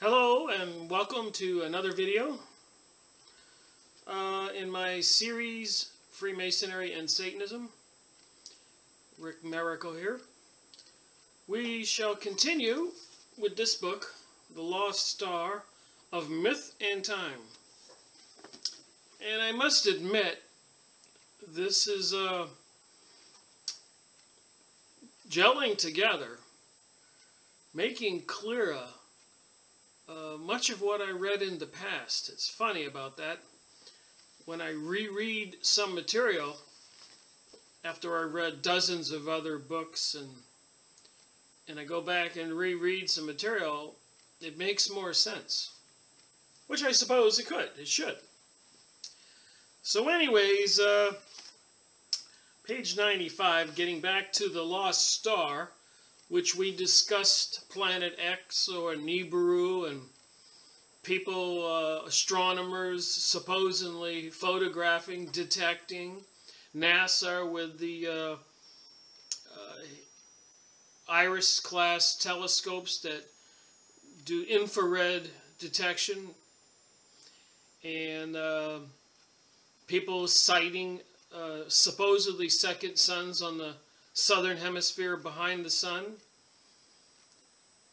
Hello and welcome to another video in my series Freemasonry and Satanism. Rick Merico here. We shall continue with this book, The Lost Star of Myth and Time. And I must admit, this is gelling together, making clearer much of what I read in the past. It's funny about that. When I reread some material after I read dozens of other books and I go back and reread some material, it makes more sense. Which I suppose it could. It should. So anyways, page 95, getting back to the Lost Star, which we discussed Planet X or Nibiru and people, astronomers supposedly photographing, detecting, NASA with the Iris-class telescopes that do infrared detection, and people sighting supposedly second suns on the southern hemisphere behind the sun.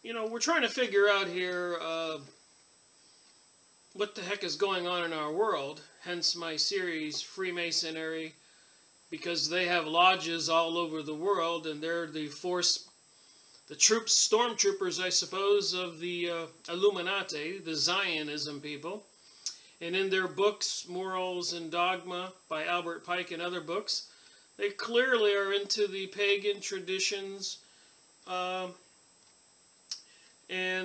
You know, we're trying to figure out here what the heck is going on in our world, hence my series Freemasonry, because they have lodges all over the world and they're the stormtroopers, I suppose, of the Illuminati, the Zionism people. And in their books, Morals and Dogma by Albert Pike and other books, they clearly are into the pagan traditions and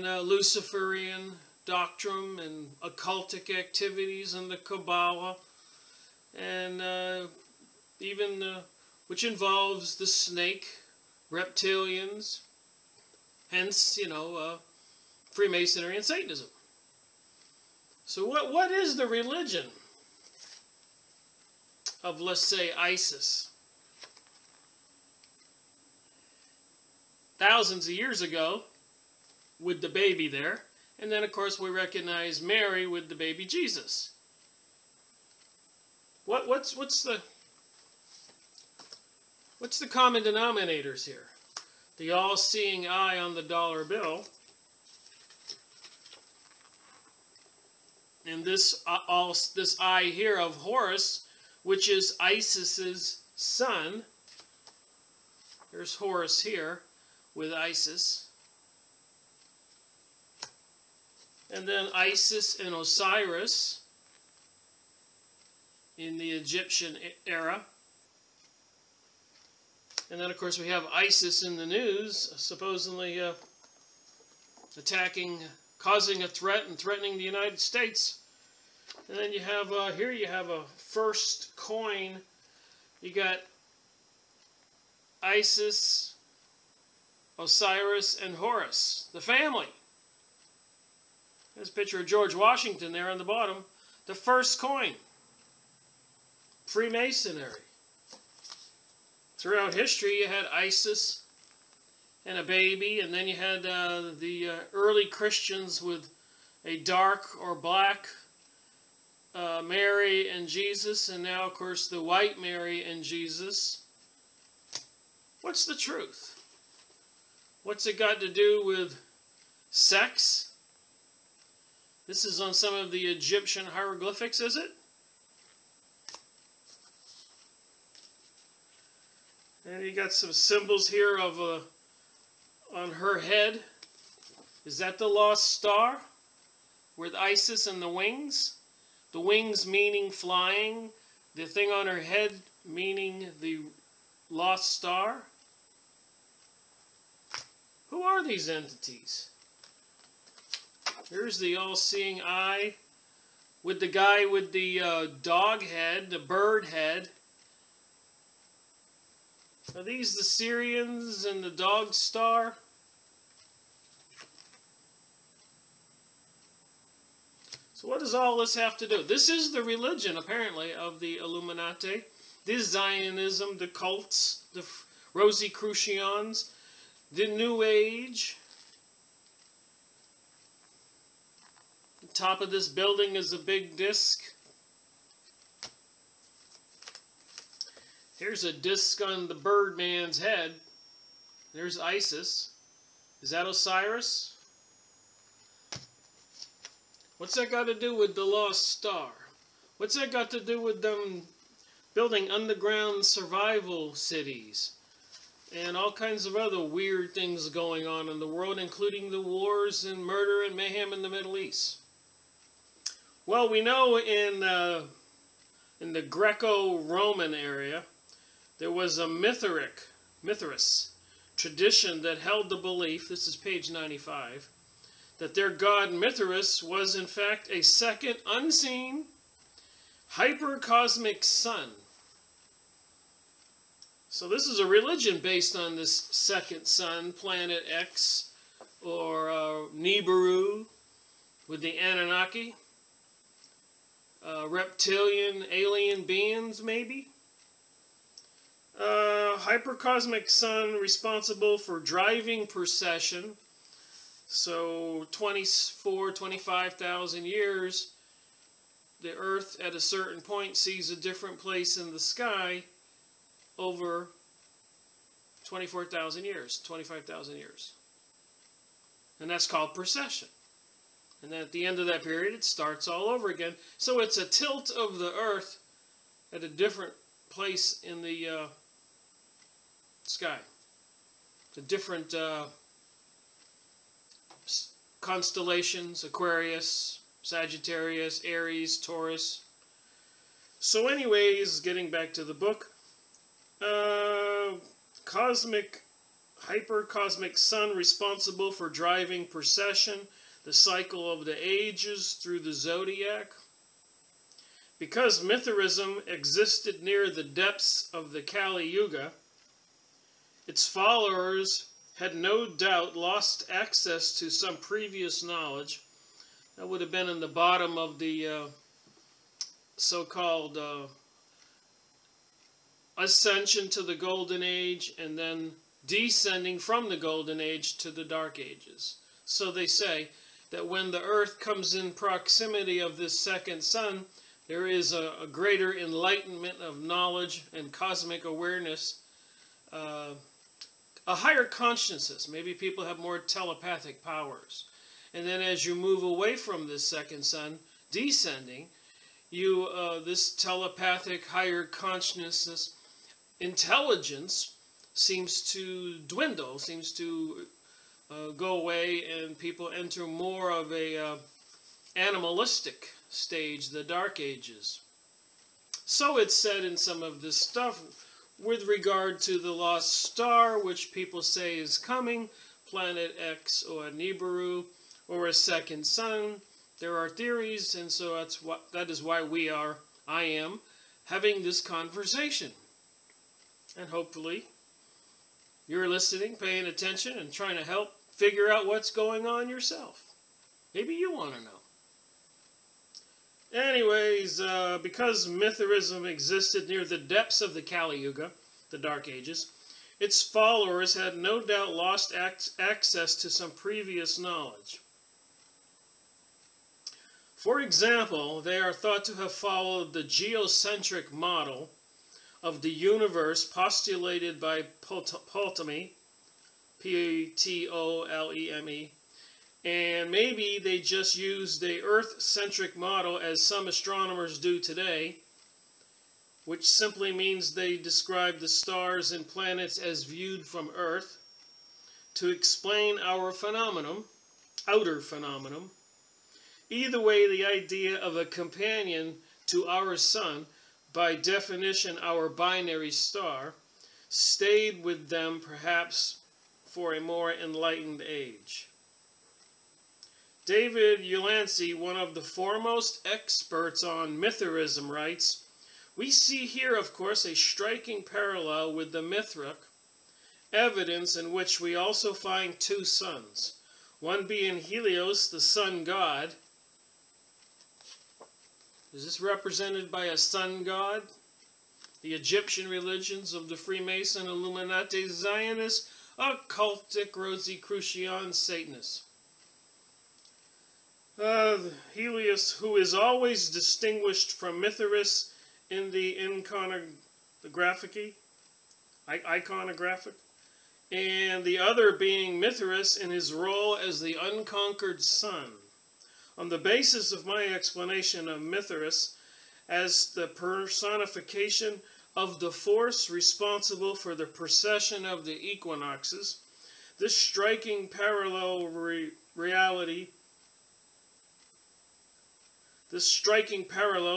Luciferian doctrine and occultic activities and the Kabbalah, and even which involves the snake, reptilians, hence, you know, Freemasonry and Satanism. So what is the religion of, let's say, ISIS? Thousands of years ago, with the baby there, and then of course we recognize Mary with the baby Jesus. What's the common denominators here? The all-seeing eye on the dollar bill, and this eye here of Horus, which is Isis's son. There's Horus here with Isis. And then Isis and Osiris in the Egyptian era. And then, of course, we have ISIS in the news, supposedly attacking, causing a threat and threatening the United States. And then you have, here you have a first coin. You got Isis, Osiris, and Horus, the family. There's a picture of George Washington there on the bottom. The first coin. Freemasonry. Throughout history, you had Isis and a baby, and then you had the early Christians with a dark or black Mary and Jesus, and now, of course, the white Mary and Jesus. What's the truth? What's it got to do with sex? This is on some of the Egyptian hieroglyphics, is it? And you got some symbols here of on her head. Is that the lost star with Isis and the wings? The wings meaning flying, the thing on her head meaning the lost star. Who are these entities? Here's the all-seeing eye with the guy with the dog head, the bird head. Are these the Syrians and the dog star? So what does all this have to do? This is the religion, apparently, of the Illuminati. This Zionism, the cults, the Rosicrucians, the New Age. top of this building is a big disc. Here's a disc on the Birdman's head. There's Isis. Is that Osiris? What's that got to do with the lost star? What's that got to do with them building underground survival cities? And all kinds of other weird things going on in the world, including the wars and murder and mayhem in the Middle East. Well, we know in the Greco-Roman area, there was a Mithras tradition that held the belief, this is page 95, that their god Mithras was in fact a second unseen hypercosmic sun. So this is a religion based on this second sun, planet X, or Nibiru with the Anunnaki, reptilian, alien beings maybe. Hypercosmic sun responsible for driving precession. So 25,000 years, the Earth at a certain point sees a different place in the sky over 24,000 years, 25,000 years. And that's called precession. And then at the end of that period, it starts all over again. So it's a tilt of the Earth at a different place in the sky. The different constellations, Aquarius, Sagittarius, Aries, Taurus. So anyways, getting back to the book, hypercosmic sun responsible for driving precession, the cycle of the ages through the zodiac. Because Mithraism existed near the depths of the Kali Yuga, its followers had no doubt lost access to some previous knowledge. That would have been in the bottom of the so-called ascension to the Golden Age, and then descending from the Golden Age to the Dark Ages. So they say that when the Earth comes in proximity of this second sun, there is a greater enlightenment of knowledge and cosmic awareness, a higher consciousness. Maybe people have more telepathic powers. And then as you move away from this second sun, descending, this telepathic higher consciousness intelligence seems to dwindle, seems to go away, and people enter more of a animalistic stage, the Dark Ages. So it's said in some of this stuff with regard to the lost star, which people say is coming, planet X or Nibiru, or a second sun. There are theories, and so that is why I am having this conversation. And hopefully you're listening, paying attention, and trying to help figure out what's going on yourself. Maybe you want to know. Anyways, because Mithraism existed near the depths of the Kali Yuga, the Dark Ages, its followers had no doubt lost access to some previous knowledge. For example, they are thought to have followed the geocentric model of the universe postulated by Ptolemy, P-T-O-L-E-M-E, and maybe they just used the Earth-centric model as some astronomers do today, which simply means they describe the stars and planets as viewed from Earth to explain our phenomenon, outer phenomenon. Either way, the idea of a companion to our sun, by definition our binary star, stayed with them perhaps for a more enlightened age. David Ulansey, one of the foremost experts on Mithraism, writes, "We see here, of course, a striking parallel with the Mithric evidence in which we also find two suns, one being Helios, the sun god." Is this represented by a sun god? The Egyptian religions of the Freemason, Illuminati, Zionists, occultic, Rosicrucian, Satanists. Helios, who is always distinguished from Mithras in the iconography, and the other being Mithras in his role as the unconquered sun. On the basis of my explanation of Mithras as the personification of the force responsible for the precession of the equinoxes, this striking parallel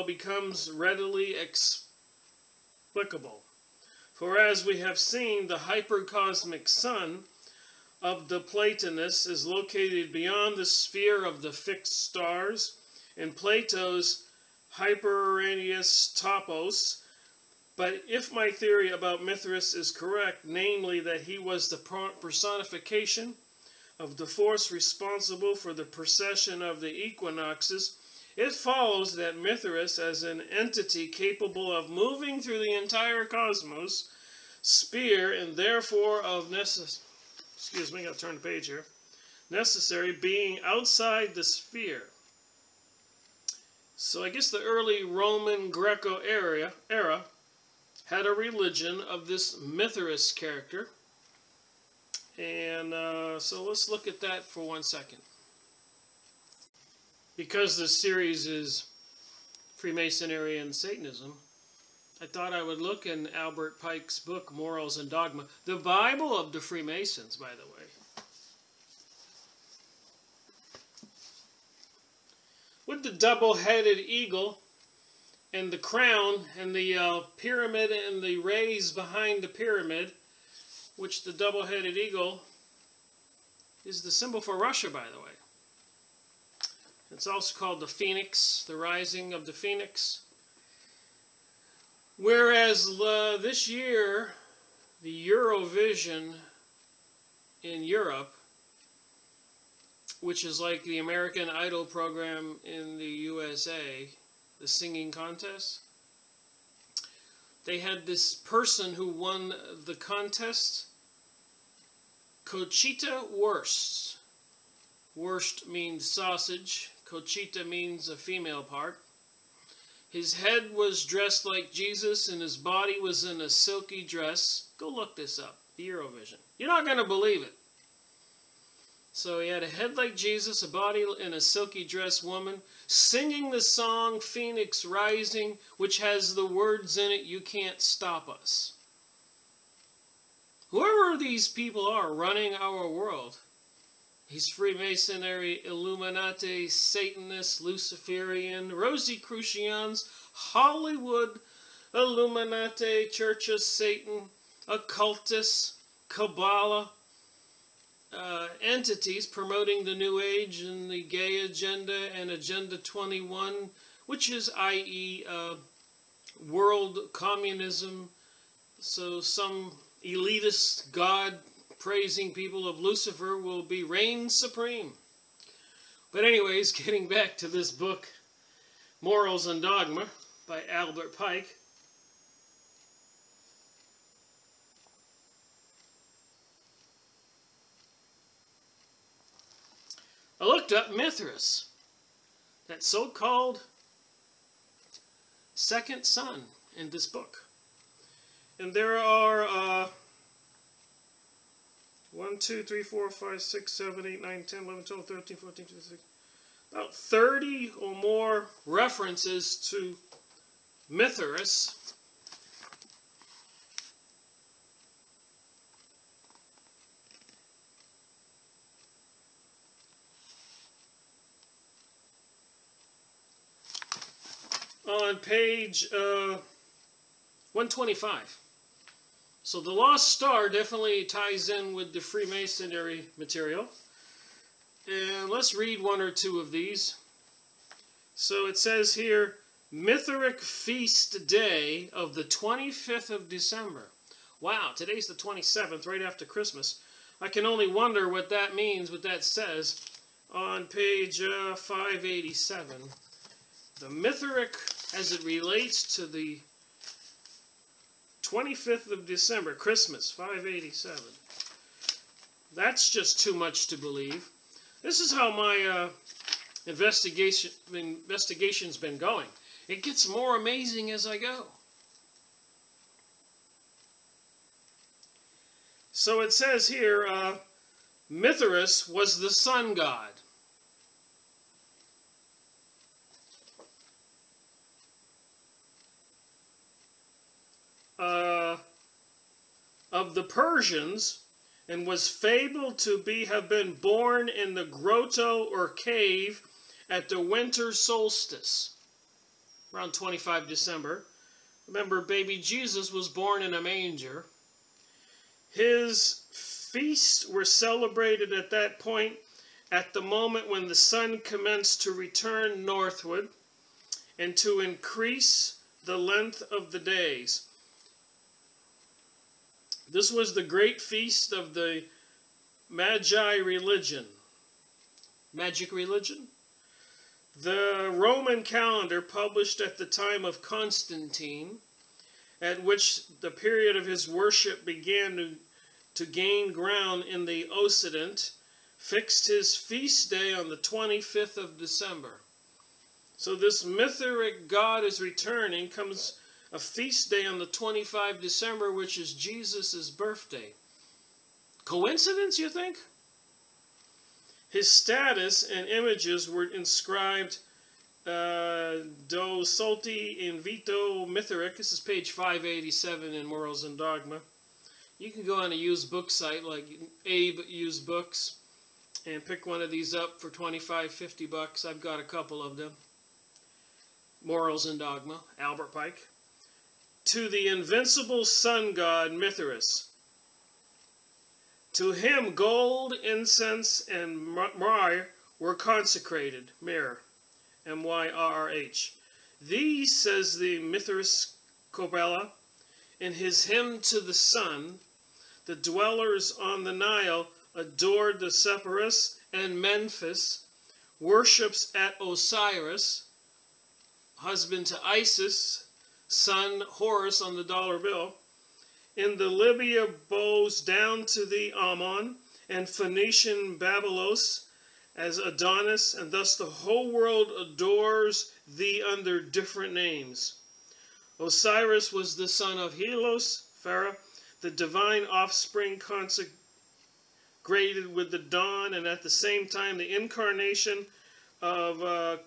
becomes readily explicable. For as we have seen, the hypercosmic sun of the Platonists is located beyond the sphere of the fixed stars in Plato's Hyperanius topos. But if my theory about Mithras is correct, namely that he was the personification of the force responsible for the precession of the equinoxes, it follows that Mithras, as an entity capable of moving through the entire cosmos, sphere, and therefore of necessary being outside the sphere. So I guess the early Roman Greco era had a religion of this Mithras character. And so let's look at that for 1 second. Because this series is Freemasonry and Satanism, I thought I would look in Albert Pike's book, Morals and Dogma, the Bible of the Freemasons, by the way. With the double-headed eagle and the crown and the pyramid and the rays behind the pyramid, which the double-headed eagle is the symbol for Russia, by the way. It's also called the Phoenix, the rising of the Phoenix. Whereas this year, the Eurovision in Europe, which is like the American Idol program in the USA, the singing contest, they had this person who won the contest, Conchita Wurst. Wurst means sausage. Conchita means a female part. His head was dressed like Jesus and his body was in a silky dress. Go look this up, the Eurovision. You're not going to believe it. So he had a head like Jesus, a body in a silky dress woman, singing the song Phoenix Rising, which has the words in it, "You can't stop us." Whoever these people are running our world, these Freemasonry, Illuminati, Satanists, Luciferian, Rosicrucians, Hollywood, Illuminati, Church of Satan, occultists, Kabbalah, entities promoting the New Age and the gay agenda and Agenda 21, which is i.e. world communism. So some elitist God-praising people of Lucifer will be reign supreme. But anyways, getting back to this book, Morals and Dogma by Albert Pike. I looked up Mithras, that so-called second son in this book. And there are 1, 2, 3, 4, 5, 6, 7, 8, 9, 10, 11, 12, 13, 14, 15, 16, about 30 or more references to Mithras. On page 125. So the Lost Star definitely ties in with the Freemasonry material. And let's read one or two of these. So it says here, Mithric Feast Day of the 25th of December. Wow, today's the 27th, right after Christmas. I can only wonder what that means, what that says on page 587. The Mithric, as it relates to the 25th of December, Christmas, 587. That's just too much to believe. This is how my investigation's been going. It gets more amazing as I go. So it says here, Mithras was the sun god. Of the Persians, and was fabled to have been born in the grotto or cave at the winter solstice, around 25 December. Remember, baby Jesus was born in a manger. His feasts were celebrated at that point, at the moment when the sun commenced to return northward and to increase the length of the days. This was the great feast of the Magi religion. Magic religion? The Roman calendar, published at the time of Constantine, at which the period of his worship began to gain ground in the Occident, fixed his feast day on the 25th of December. So this Mithric god is returning, comes a feast day on the 25th December, which is Jesus' birthday. Coincidence, you think? His status and images were inscribed Do Solti Invito Mithric. This is page 587 in Morals and Dogma. You can go on a used book site like Abe Used Books and pick one of these up for $25-50. I've got a couple of them. Morals and Dogma, Albert Pike. To the invincible sun god Mithras. To him gold, incense, and myrrh were consecrated. Myrrh. M-Y-R-R-H. These, says the Mithras Kobela, in his hymn to the sun, the dwellers on the Nile adored the Sepphoris, and Memphis worships at Osiris, husband to Isis, son Horus on the dollar bill. In the Libya bows down to the Ammon, and Phoenician Babylos as Adonis, and thus the whole world adores thee under different names. Osiris was the son of Helios, Pharaoh, the divine offspring consecrated with the dawn, and at the same time the incarnation of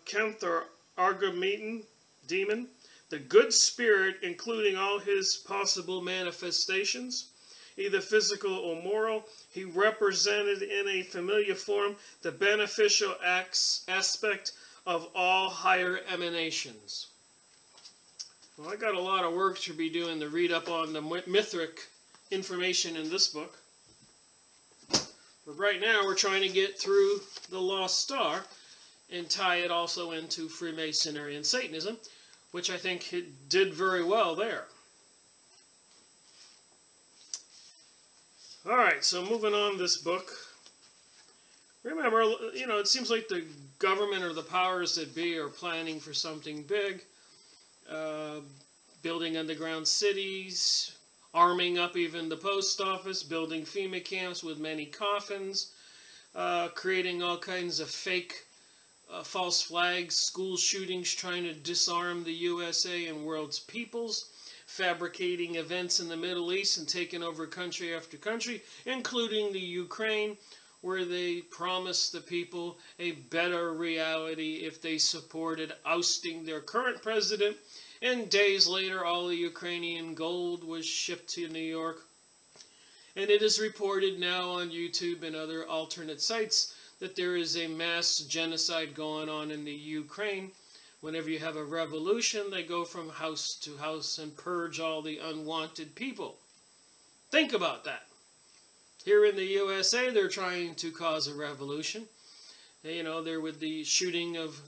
Canthor Argometon, demon, the good spirit, including all his possible manifestations, either physical or moral. He represented in a familiar form the beneficial aspect of all higher emanations. Well, I got a lot of work to be doing to read up on the Mithric information in this book. But right now we're trying to get through the Lost Star and tie it also into Freemasonry and Satanism, which I think it did very well there. Alright, so moving on this book. Remember, you know, it seems like the government or the powers that be are planning for something big. Building underground cities, arming up even the post office, building FEMA camps with many coffins, creating all kinds of fake false flags, school shootings, trying to disarm the USA and world's peoples, fabricating events in the Middle East and taking over country after country, including the Ukraine, where they promised the people a better reality if they supported ousting their current president. And days later, all the Ukrainian gold was shipped to New York. And it is reported now on YouTube and other alternate sites that there is a mass genocide going on in the Ukraine. Whenever you have a revolution, they go from house to house and purge all the unwanted people. Think about that. Here in the USA, they're trying to cause a revolution. You know, they're with the shooting of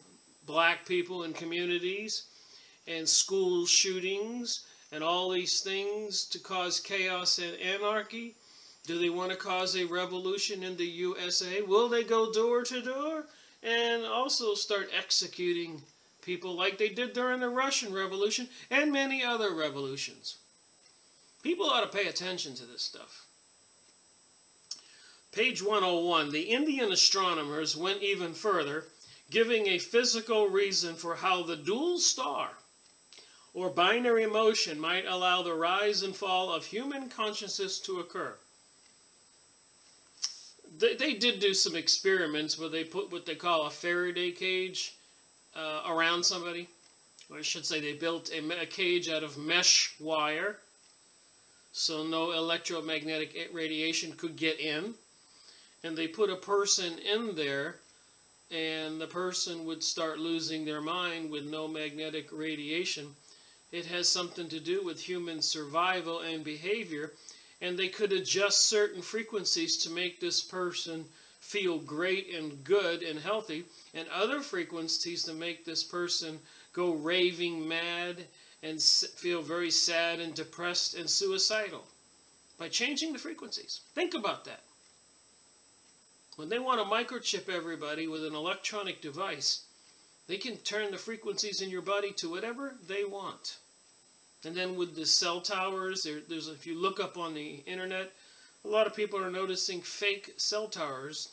black people in communities and school shootings and all these things to cause chaos and anarchy. Do they want to cause a revolution in the USA? Will they go door to door and also start executing people like they did during the Russian Revolution and many other revolutions? People ought to pay attention to this stuff. Page 101, the Indian astronomers went even further, giving a physical reason for how the dual star or binary motion might allow the rise and fall of human consciousness to occur. They did do some experiments where they put what they call a Faraday cage around somebody. Or I should say they built a cage out of mesh wire so no electromagnetic radiation could get in. And they put a person in there, and the person would start losing their mind with no magnetic radiation. It has something to do with human survival and behavior, and they could adjust certain frequencies to make this person feel great and good and healthy, and other frequencies to make this person go raving mad and feel very sad and depressed and suicidal by changing the frequencies. Think about that. When they want to microchip everybody with an electronic device, they can turn the frequencies in your body to whatever they want. And then with the cell towers, if you look up on the internet, a lot of people are noticing fake cell towers.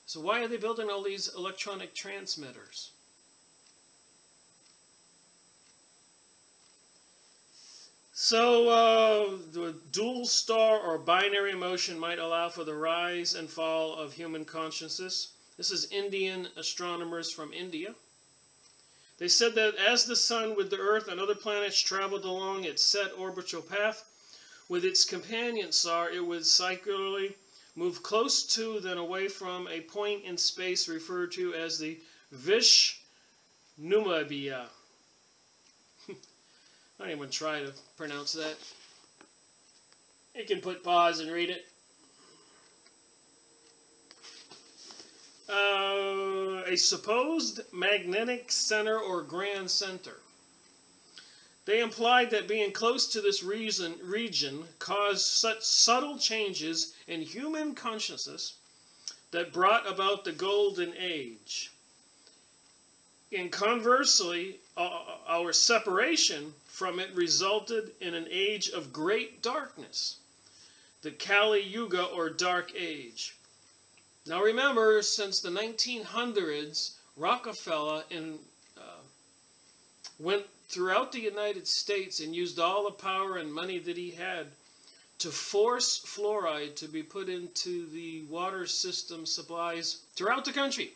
So why are they building all these electronic transmitters? So the dual star or binary motion might allow for the rise and fall of human consciousness. This is Indian astronomers from India. They said that as the sun with the Earth and other planets traveled along its set orbital path, with its companion star, it would cyclically move close to then away from a point in space referred to as the Vishnumabhya. I don't even try to pronounce that. You can put pause and read it. A supposed magnetic center or grand center. They implied that being close to this region caused such subtle changes in human consciousness that brought about the Golden Age. And conversely, our separation from it resulted in an age of great darkness, the Kali Yuga or Dark Age. Now remember, since the 1900s, Rockefeller went throughout the United States and used all the power and money that he had to force fluoride to be put into the water system supplies throughout the country.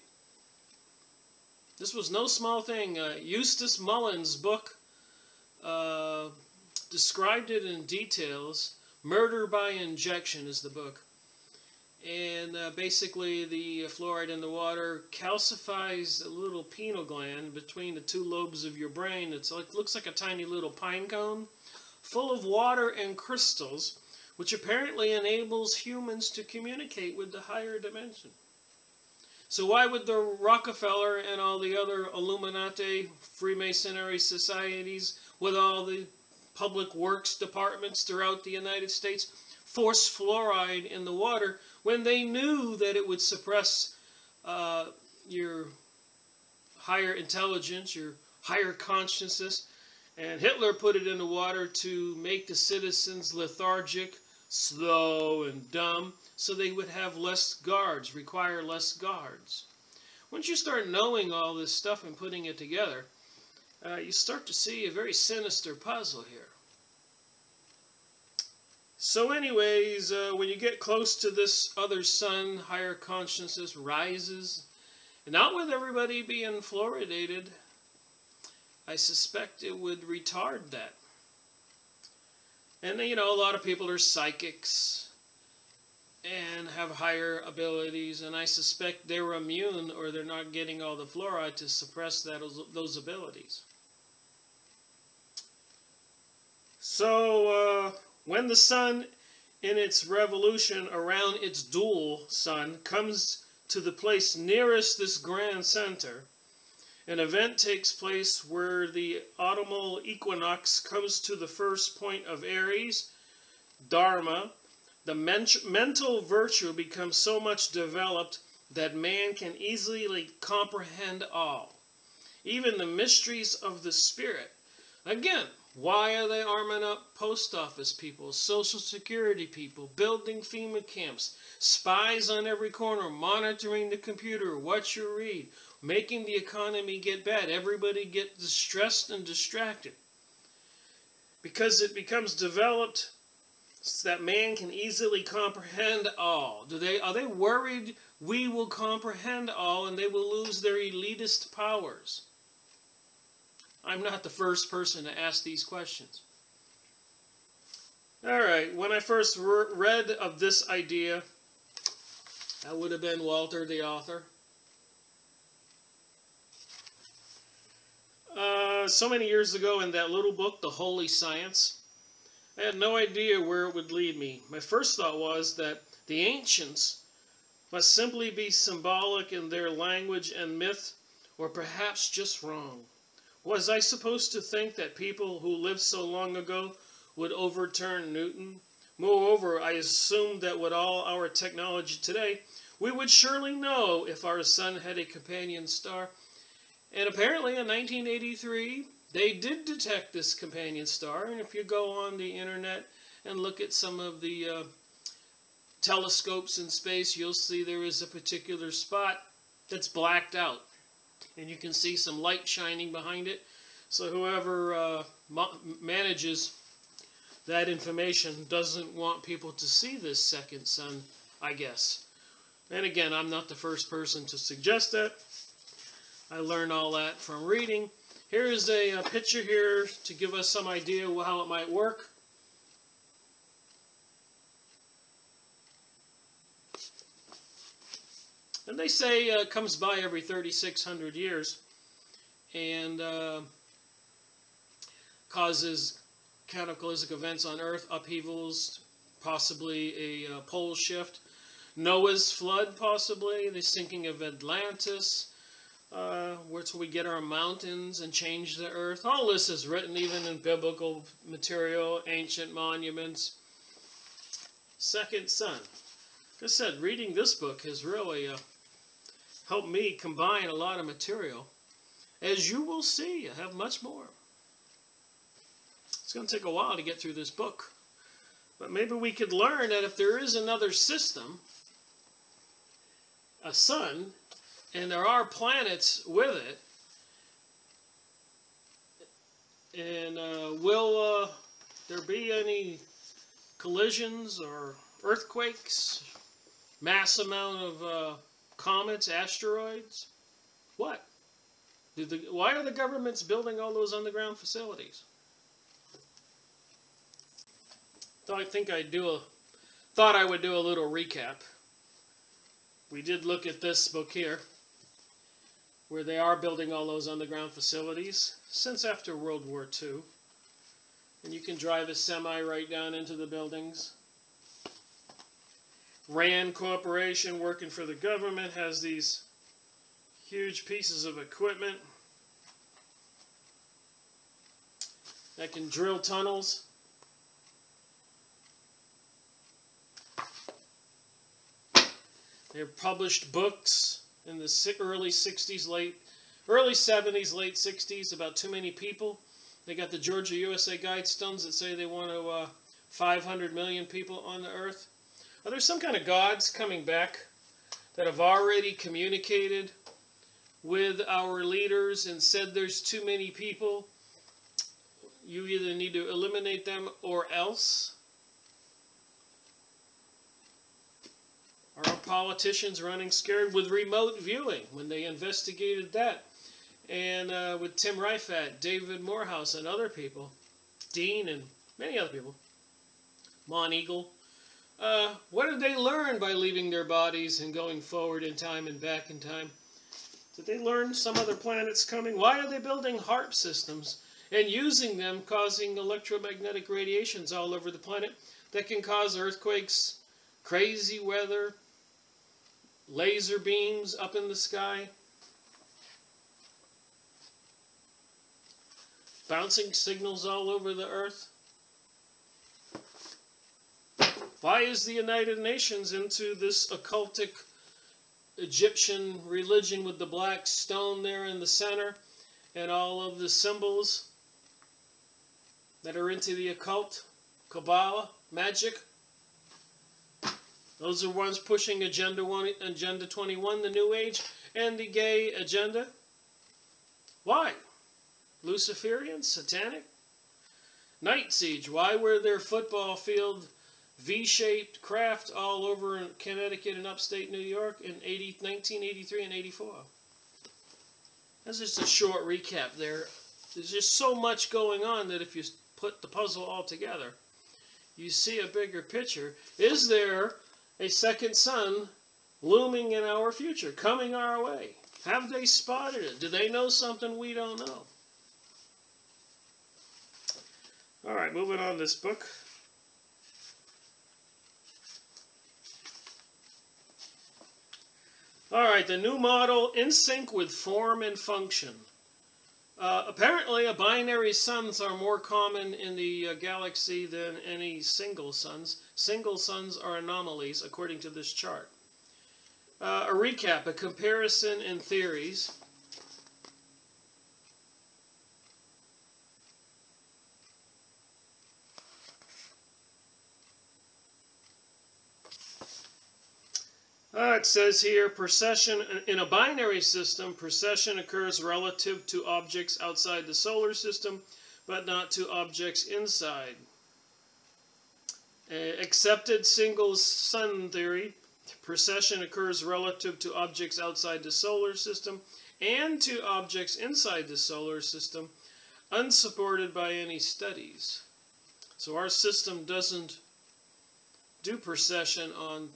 This was no small thing. Eustace Mullins' book described it in details. Murder by Injection is the book. And basically the fluoride in the water calcifies a little pineal gland between the two lobes of your brain. It looks like a tiny little pine cone full of water and crystals, which apparently enables humans to communicate with the higher dimension. So why would the Rockefeller and all the other Illuminati, Freemasonry societies with all the public works departments throughout the United States force fluoride in the water when they knew that it would suppress your higher intelligence, your higher consciousness? And Hitler put it in the water to make the citizens lethargic, slow, and dumb, so they would have less guards, require less guards. Once you start knowing all this stuff and putting it together, you start to see a very sinister puzzle here. So anyways, when you get close to this other sun, higher consciousness rises. And not with everybody being fluoridated, I suspect it would retard that. And, you know, a lot of people are psychics and have higher abilities, and I suspect they're immune or they're not getting all the fluoride to suppress those abilities. So, when the sun in its revolution around its dual sun comes to the place nearest this grand center, an event takes place where the autumnal equinox comes to the first point of Aries, Dharma. The mental virtue becomes so much developed that man can easily comprehend all, even the mysteries of the spirit. Again, why are they arming up post office people, social security people, building FEMA camps, spies on every corner, monitoring the computer, what you read? making the economy get bad. Everybody get distressed and distracted. Because it becomes developed so that man can easily comprehend all. Are they worried we will comprehend all and they will lose their elitist powers? I'm not the first person to ask these questions. Alright, when I first read of this idea, that would have been Walter, the author. So many years ago in that little book, The Holy Science, I had no idea where it would lead me. My first thought was that the ancients must simply be symbolic in their language and myth, or perhaps just wrong. Was I supposed to think that people who lived so long ago would overturn Newton? Moreover, I assumed that with all our technology today, we would surely know if our sun had a companion star. And apparently in 1983, they did detect this companion star. And if you go on the internet and look at some of the telescopes in space, you'll see there is a particular spot that's blacked out. And you can see some light shining behind it. So whoever manages that information doesn't want people to see this second sun, I guess. And again, I'm not the first person to suggest that. I learned all that from reading. Here is a picture here to give us some idea how it might work. And they say it comes by every 3,600 years and causes cataclysmic events on Earth, upheavals, possibly a pole shift, Noah's flood possibly, the sinking of Atlantis, where we get our mountains and change the Earth. All this is written even in biblical material, ancient monuments. Second son. Like I said, reading this book has really helped me combine a lot of material. As you will see, I have much more. It's going to take a while to get through this book. But maybe we could learn that if there is another system, a sun, and there are planets with it, and will there be any collisions or earthquakes, mass amount of comets, asteroids? What? Why are the governments building all those underground facilities? I think thought I would do a little recap. We did look at this book here, where they are building all those underground facilities since after World War II. And you can drive a semi right down into the buildings. Rand Corporation, working for the government, has these huge pieces of equipment that can drill tunnels. They published books in the early 60s, early 70s, late 60s about too many people. They got the Georgia USA Guidestones that say they want 500 million people on the earth. Are there some kind of gods coming back that have already communicated with our leaders and said there's too many people? You either need to eliminate them or else? Are our politicians running scared with remote viewing when they investigated that? And with Tim Reifat, David Morehouse, and other people, Dean and many other people, Mon Eagle, what did they learn by leaving their bodies and going forward in time and back in time? Did they learn some other planet's coming? Why are they building HARP systems and using them, causing electromagnetic radiations all over the planet that can cause earthquakes, crazy weather, laser beams up in the sky, bouncing signals all over the earth? Why is the United Nations into this occultic Egyptian religion with the black stone there in the center and all of the symbols that are into the occult, Kabbalah, magic? Those are ones pushing Agenda 21, the New Age, and the gay agenda. Why? Luciferian? Satanic? Night siege. Why were there football field V-shaped craft all over in Connecticut and upstate New York in 1983 and 84? That's just a short recap there. There's just so much going on that if you put the puzzle all together, you see a bigger picture. Is there a second sun looming in our future, coming our way? Have they spotted it? Do they know something we don't know? All right, moving on this book. All right, the new model in sync with form and function. Apparently, binary suns are more common in the galaxy than any single suns. Single suns are anomalies, according to this chart. A recap, a comparison and theories. It says here, precession, in a binary system, precession occurs relative to objects outside the solar system, but not to objects inside. Accepted single sun theory, precession occurs relative to objects outside the solar system and to objects inside the solar system, unsupported by any studies. So our system doesn't do precession on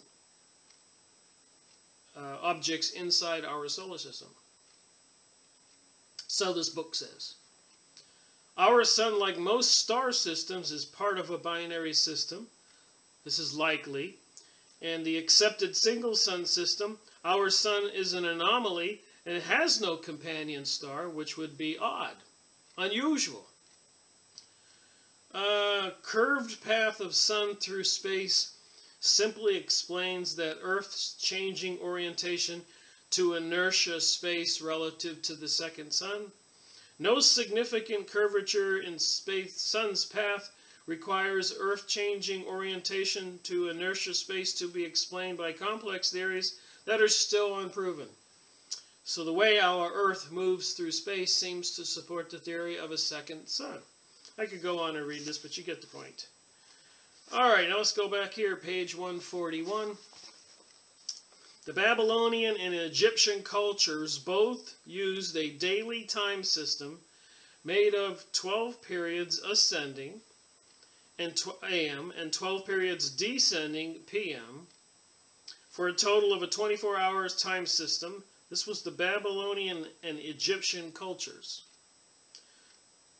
objects inside our solar system. So this book says. Our sun, like most star systems, is part of a binary system. This is likely. And the accepted single sun system, our sun is an anomaly and it has no companion star, which would be odd, unusual. Curved path of sun through space simply explains that Earth's changing orientation to inertia space relative to the second sun. No significant curvature in space sun's path requires Earth changing orientation to inertia space to be explained by complex theories that are still unproven. So the way our Earth moves through space seems to support the theory of a second sun. I could go on and read this, but you get the point. All right, now let's go back here, page 141. The Babylonian and Egyptian cultures both used a daily time system made of 12 periods ascending and AM and 12 periods descending PM for a total of a 24 hours time system. This was the Babylonian and Egyptian cultures.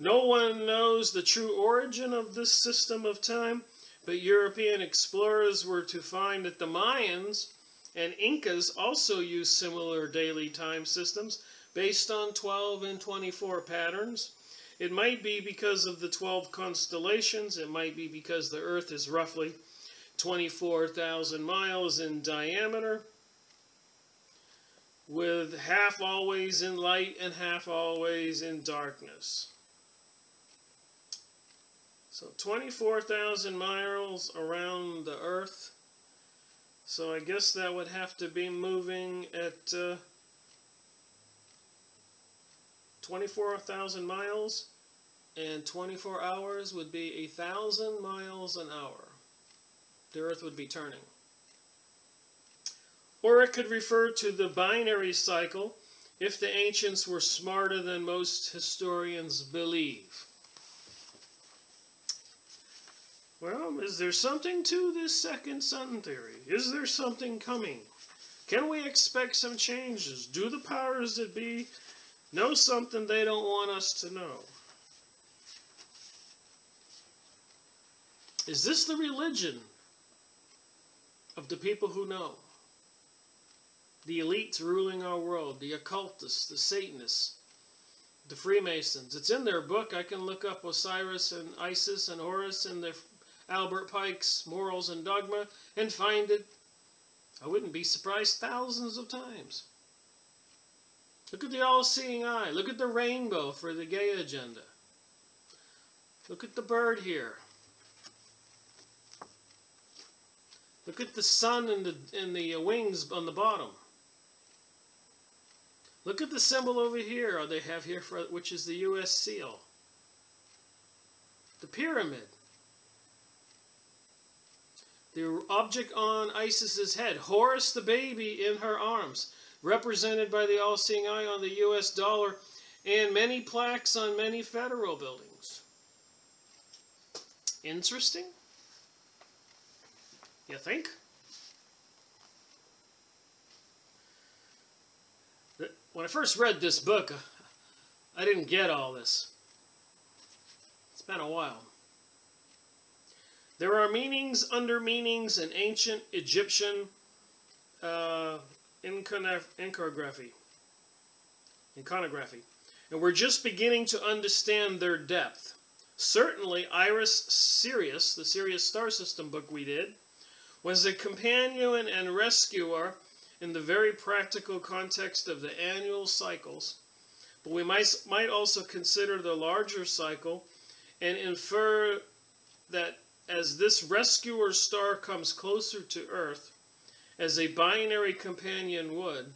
No one knows the true origin of this system of time, but European explorers were to find that the Mayans and Incas also used similar daily time systems based on 12 and 24 patterns. It might be because of the 12 constellations. It might be because the Earth is roughly 24,000 miles in diameter, with half always in light and half always in darkness. So 24,000 miles around the Earth. So I guess that would have to be moving at 24,000 miles, and 24 hours would be 1,000 miles an hour. The Earth would be turning. Or it could refer to the binary cycle if the ancients were smarter than most historians believe. Well, is there something to this second sun theory? Is there something coming? Can we expect some changes? Do the powers that be know something they don't want us to know? Is this the religion of the people who know? The elites ruling our world, the occultists, the Satanists, the Freemasons. It's in their book. I can look up Osiris and Isis and Horus and the Albert Pike's Morals and Dogma and find it. I wouldn't be surprised thousands of times. Look at the all-seeing eye. Look at the rainbow for the gay agenda. Look at the bird here. Look at the sun and the wings on the bottom. Look at the symbol over here they have here, which is the U.S. seal. The pyramid. The object on Isis's head. Horus the baby in her arms, represented by the all-seeing eye on the U.S. dollar, and many plaques on many federal buildings. Interesting? You think? When I first read this book, I didn't get all this. It's been a while. There are meanings under meanings in ancient Egyptian iconography. And we're just beginning to understand their depth. Certainly, Iris Sirius, the Sirius star system book we did, was a companion and rescuer in the very practical context of the annual cycles, but we might also consider the larger cycle and infer that as this rescuer star comes closer to Earth, as a binary companion would,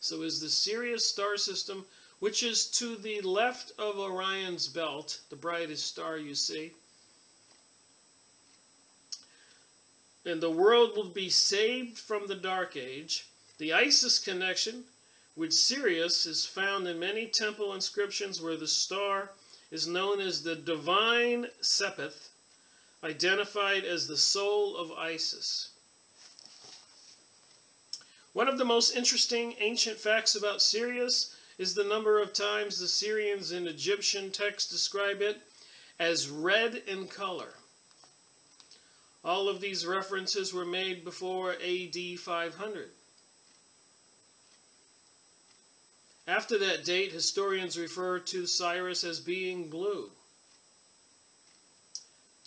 so is the Sirius star system, which is to the left of Orion's belt, the brightest star you see. And the world will be saved from the Dark Age. The Isis connection with Sirius is found in many temple inscriptions where the star is known as the divine Sepeth, identified as the soul of Isis. One of the most interesting ancient facts about Sirius is the number of times the Syrians in Egyptian texts describe it as red in color. All of these references were made before AD 500. After that date, historians refer to Sirius as being blue.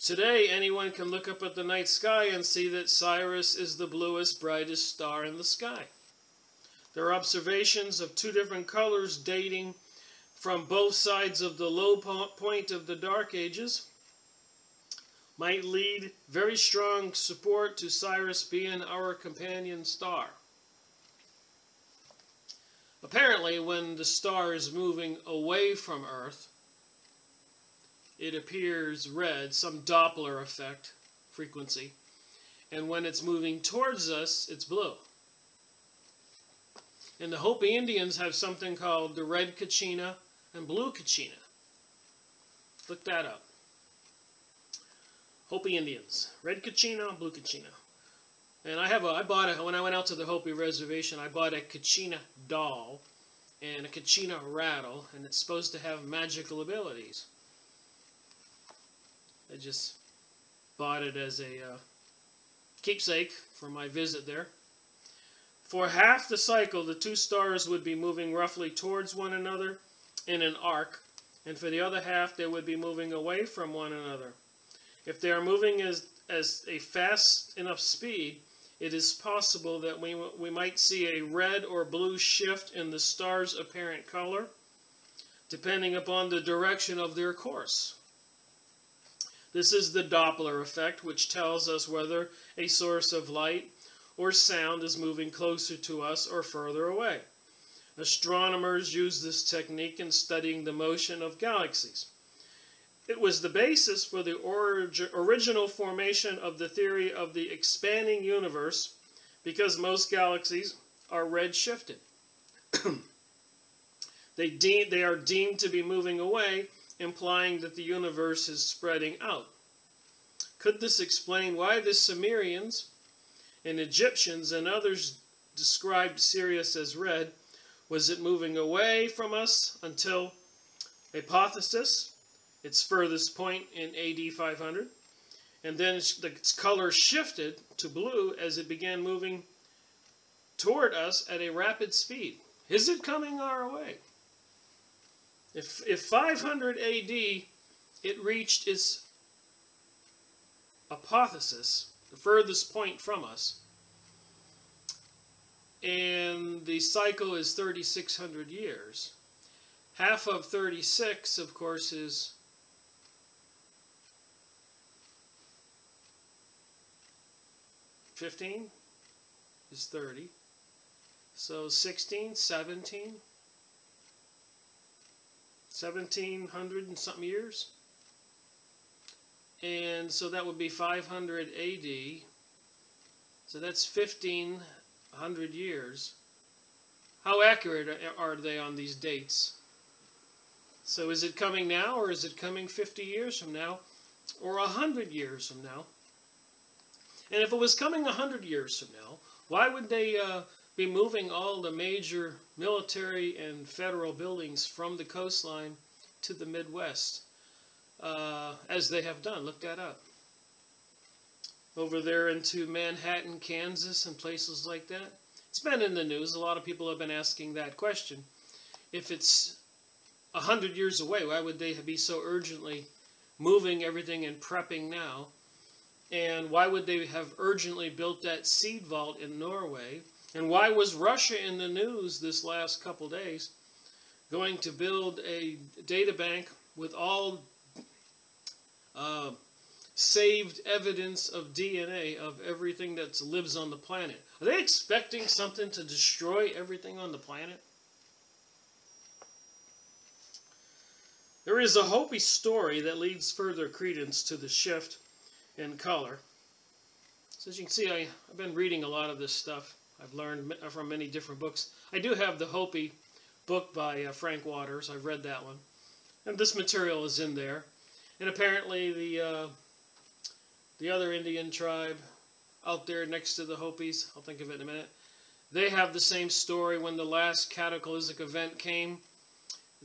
Today, anyone can look up at the night sky and see that Sirius is the bluest, brightest star in the sky. There are observations of two different colors dating from both sides of the low point of the Dark Ages. Might lead very strong support to Sirius being our companion star. Apparently, when the star is moving away from Earth, it appears red, some Doppler effect frequency, and when it's moving towards us, it's blue. And the Hopi Indians have something called the red Kachina and blue Kachina. Look that up. Hopi Indians, red Kachina, blue Kachina. And when I went out to the Hopi reservation, I bought a Kachina doll and a Kachina rattle, and it's supposed to have magical abilities. I just bought it as a keepsake for my visit there. For half the cycle, the two stars would be moving roughly towards one another in an arc, and for the other half, they would be moving away from one another. If they are moving as a fast enough speed, it is possible that we might see a red or blue shift in the star's apparent color, depending upon the direction of their course. This is the Doppler effect, which tells us whether a source of light or sound is moving closer to us or further away. Astronomers use this technique in studying the motion of galaxies. It was the basis for the original formation of the theory of the expanding universe, because most galaxies are red-shifted. They are deemed to be moving away, implying that the universe is spreading out. Could this explain why the Sumerians and Egyptians and others described Sirius as red? Was it moving away from us until hypothesis, its furthest point in AD 500, and then its color shifted to blue as it began moving toward us at a rapid speed? Is it coming our way? If 500 AD it reached its hypothesis, the furthest point from us, and the cycle is 3,600 years, half of 36, of course, is 15 is 30. So 16, 17, 1700 and something years. And so that would be 500 AD. So that's 1500 years. How accurate are they on these dates? So is it coming now, or is it coming 50 years from now, or 100 years from now? And if it was coming 100 years from now, why would they be moving all the major military and federal buildings from the coastline to the Midwest, as they have done? Look that up. Over there into Manhattan, Kansas, and places like that. It's been in the news. A lot of people have been asking that question. If it's 100 years away, why would they be so urgently moving everything and prepping now? And why would they have urgently built that seed vault in Norway? And why was Russia in the news this last couple days going to build a data bank with all saved evidence of DNA of everything that lives on the planet? Are they expecting something to destroy everything on the planet? There is a Hopi story that leads further credence to the shift in color. So as you can see, I've been reading a lot of this stuff. I've learned from many different books. I do have the Hopi book by Frank Waters. I've read that one. And this material is in there. And apparently the other Indian tribe out there next to the Hopis, I'll think of it in a minute, they have the same story. When the last cataclysmic event came,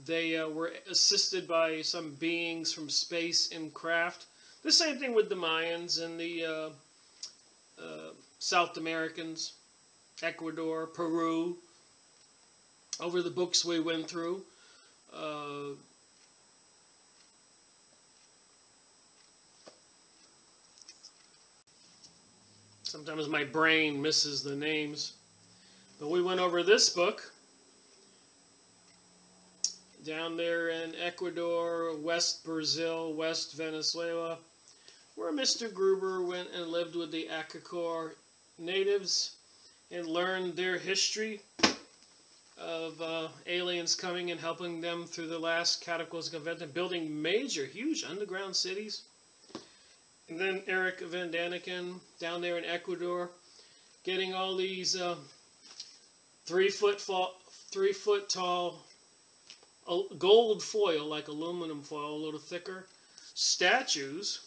they were assisted by some beings from space in craft. The same thing with the Mayans and the South Americans, Ecuador, Peru. Over the books we went through, sometimes my brain misses the names. But we went over this book down there in Ecuador, West Brazil, West Venezuela, where Mr. Gruber went and lived with the Akakor natives and learned their history of aliens coming and helping them through the last cataclysmic event and building major, huge underground cities. And then Eric Van Daniken down there in Ecuador, getting all these 3 foot tall gold foil, like aluminum foil, a little thicker, statues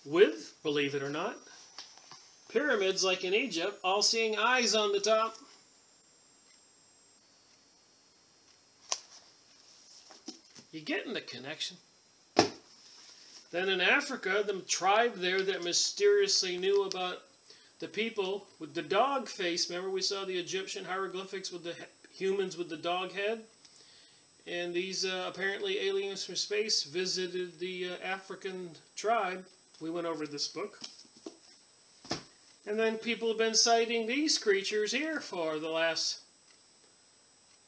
with, believe it or not, pyramids like in Egypt, all seeing eyes on the top. You getting the connection? Then in Africa, the tribe there that mysteriously knew about the people with the dog face. Remember we saw the Egyptian hieroglyphics with the humans with the dog head? And these apparently aliens from space visited the African tribe. We went over this book. And then people have been citing these creatures here for the last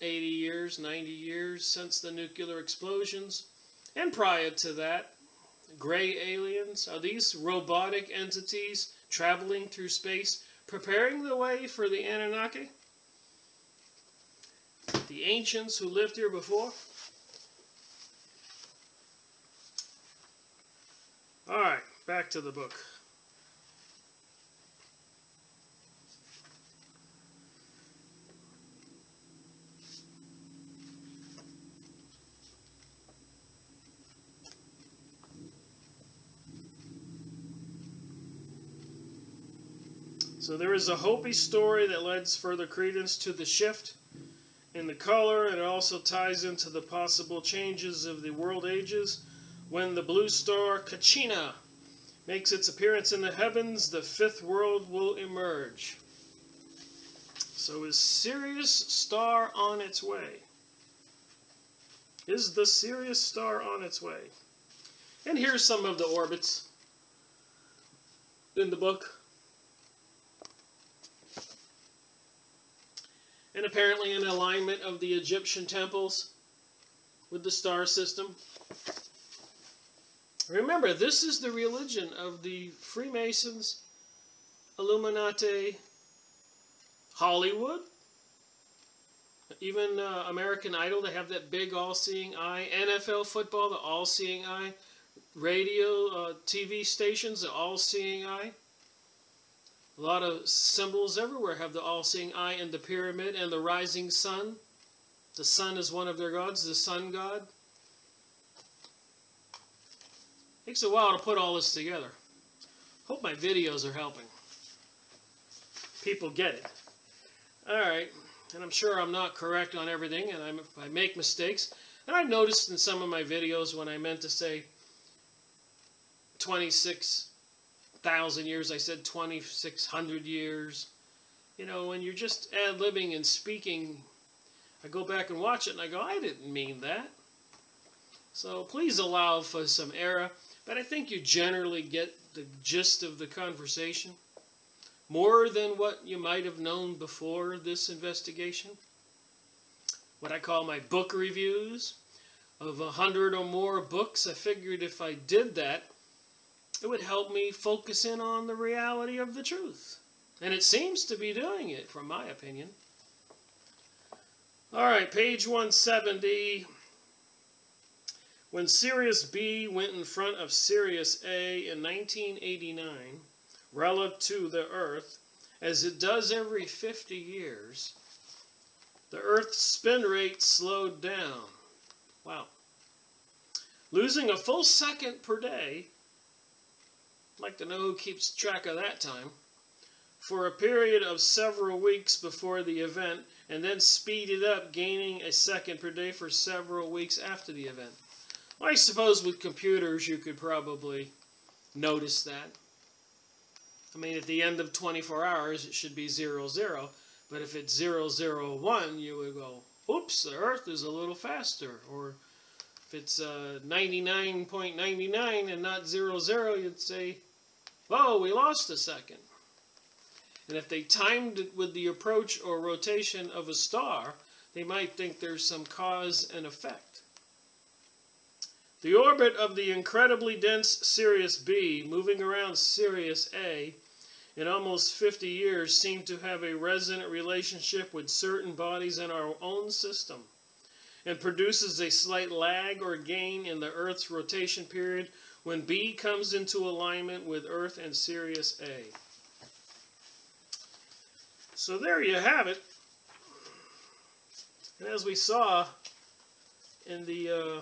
80 years, 90 years since the nuclear explosions. And prior to that, gray aliens. Are these robotic entities traveling through space, preparing the way for the Anunnaki? The ancients who lived here before? Alright, back to the book. So there is a Hopi story that lends further credence to the shift in the color, and it also ties into the possible changes of the world ages. When the blue star Kachina makes its appearance in the heavens, the fifth world will emerge. So is Sirius star on its way? Is the Sirius star on its way? And here's some of the orbits in the book. And apparently in alignment of the Egyptian temples with the star system. Remember, this is the religion of the Freemasons, Illuminati, Hollywood, Even American Idol, they have that big all-seeing eye. NFL football, the all-seeing eye. Radio, TV stations, the all-seeing eye. A lot of symbols everywhere have the all-seeing eye and the pyramid and the rising sun. The sun is one of their gods, the sun god. Takes a while to put all this together. Hope my videos are helping. People get it. Alright, and I'm sure I'm not correct on everything, and I make mistakes. And I've noticed in some of my videos when I meant to say 26,000 years, I said 2,600 years. You know, when you're just ad-libbing and speaking, I go back and watch it and I go, I didn't mean that. So please allow for some error, but I think you generally get the gist of the conversation. More than what you might have known before this investigation. What I call my book reviews of 100 or more books. I figured if I did that, it would help me focus in on the reality of the truth. And it seems to be doing it, from my opinion. Alright, page 170. When Sirius B went in front of Sirius A in 1989, relative to the Earth, as it does every 50 years, the Earth's spin rate slowed down. Wow. Losing a full second per day, I'd like to know who keeps track of that time, for a period of several weeks before the event, and then speeded up, gaining a second per day for several weeks after the event. Well, I suppose with computers you could probably notice that. I mean, at the end of 24 hours, it should be 00. But if it's 001, you would go, oops, the Earth is a little faster. Or if it's 99.99 and not 00, you'd say, whoa, we lost a second. And if they timed it with the approach or rotation of a star, they might think there's some cause and effect. The orbit of the incredibly dense Sirius B, moving around Sirius A, in almost 50 years seemed to have a resonant relationship with certain bodies in our own system, and produces a slight lag or gain in the Earth's rotation period when B comes into alignment with Earth and Sirius A. So there you have it. And as we saw in the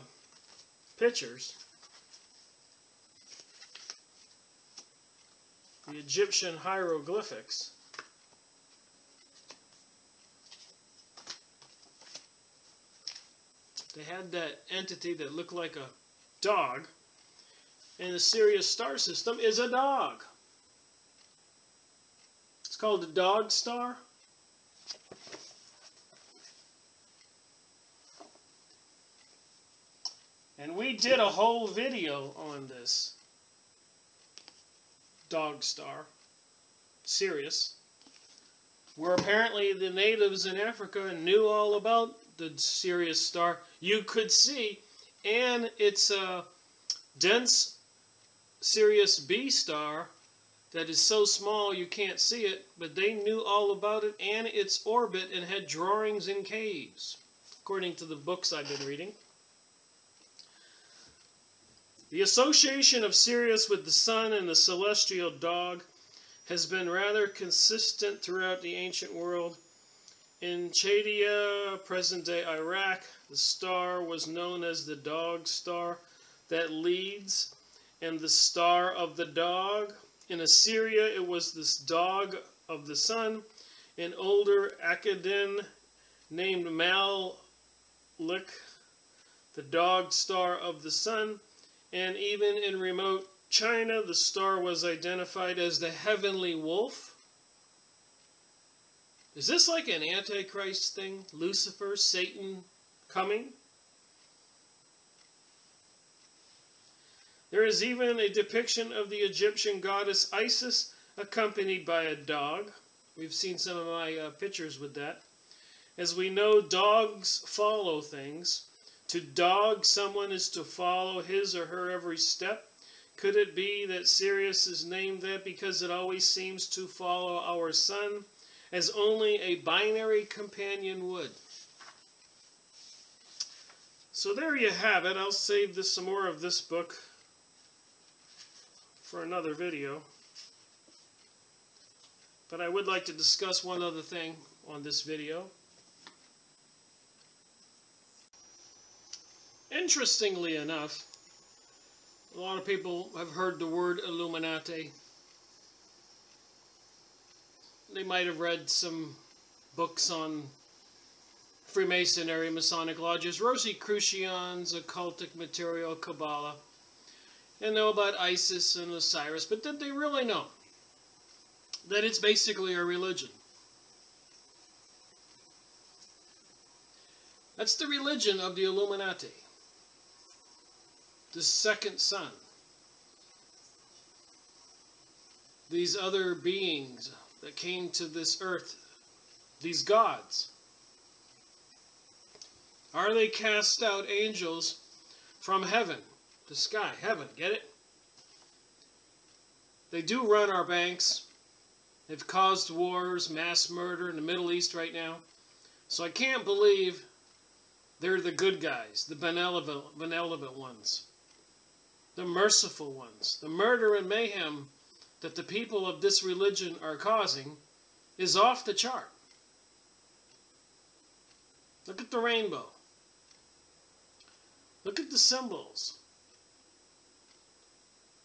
pictures, the Egyptian hieroglyphics, they had that entity that looked like a dog, and the Sirius star system is a dog. It's called the dog star. And we did a whole video on this dog star, Sirius, where apparently the natives in Africa knew all about the Sirius star. You could see, and it's a dense Sirius B star that is so small you can't see it, but they knew all about it and its orbit and had drawings in caves, according to the books I've been reading. The association of Sirius with the sun and the celestial dog has been rather consistent throughout the ancient world. In Chaldea, present-day Iraq, the star was known as the dog star that leads, and the star of the dog. In Assyria, it was this dog of the sun. In older Akkadian, named Mallik, the dog star of the sun. And even in remote China, the star was identified as the heavenly wolf. Is this like an Antichrist thing? Lucifer, Satan coming? There is even a depiction of the Egyptian goddess Isis accompanied by a dog. We've seen some of my pictures with that. As we know, dogs follow things. To dog someone is to follow his or her every step. Could it be that Sirius is named that because it always seems to follow our sun, as only a binary companion would? So there you have it. I'll save this some more of this book for another video. But I would like to discuss one other thing on this video. Interestingly enough, a lot of people have heard the word Illuminati. They might have read some books on Freemasonry, Masonic lodges, Rosicrucians, occultic material, Kabbalah, and know about Isis and Osiris, but did they really know that it's basically a religion? That's the religion of the Illuminati, the second son. These other beings that came to this earth, these gods. Are they cast out angels from heaven, the sky, heaven, get it? They do run our banks. They've caused wars, mass murder in the Middle East right now. So I can't believe they're the good guys, the benevolent ones, the merciful ones. The murder and mayhem that the people of this religion are causing is off the chart. Look at the rainbow. Look at the symbols.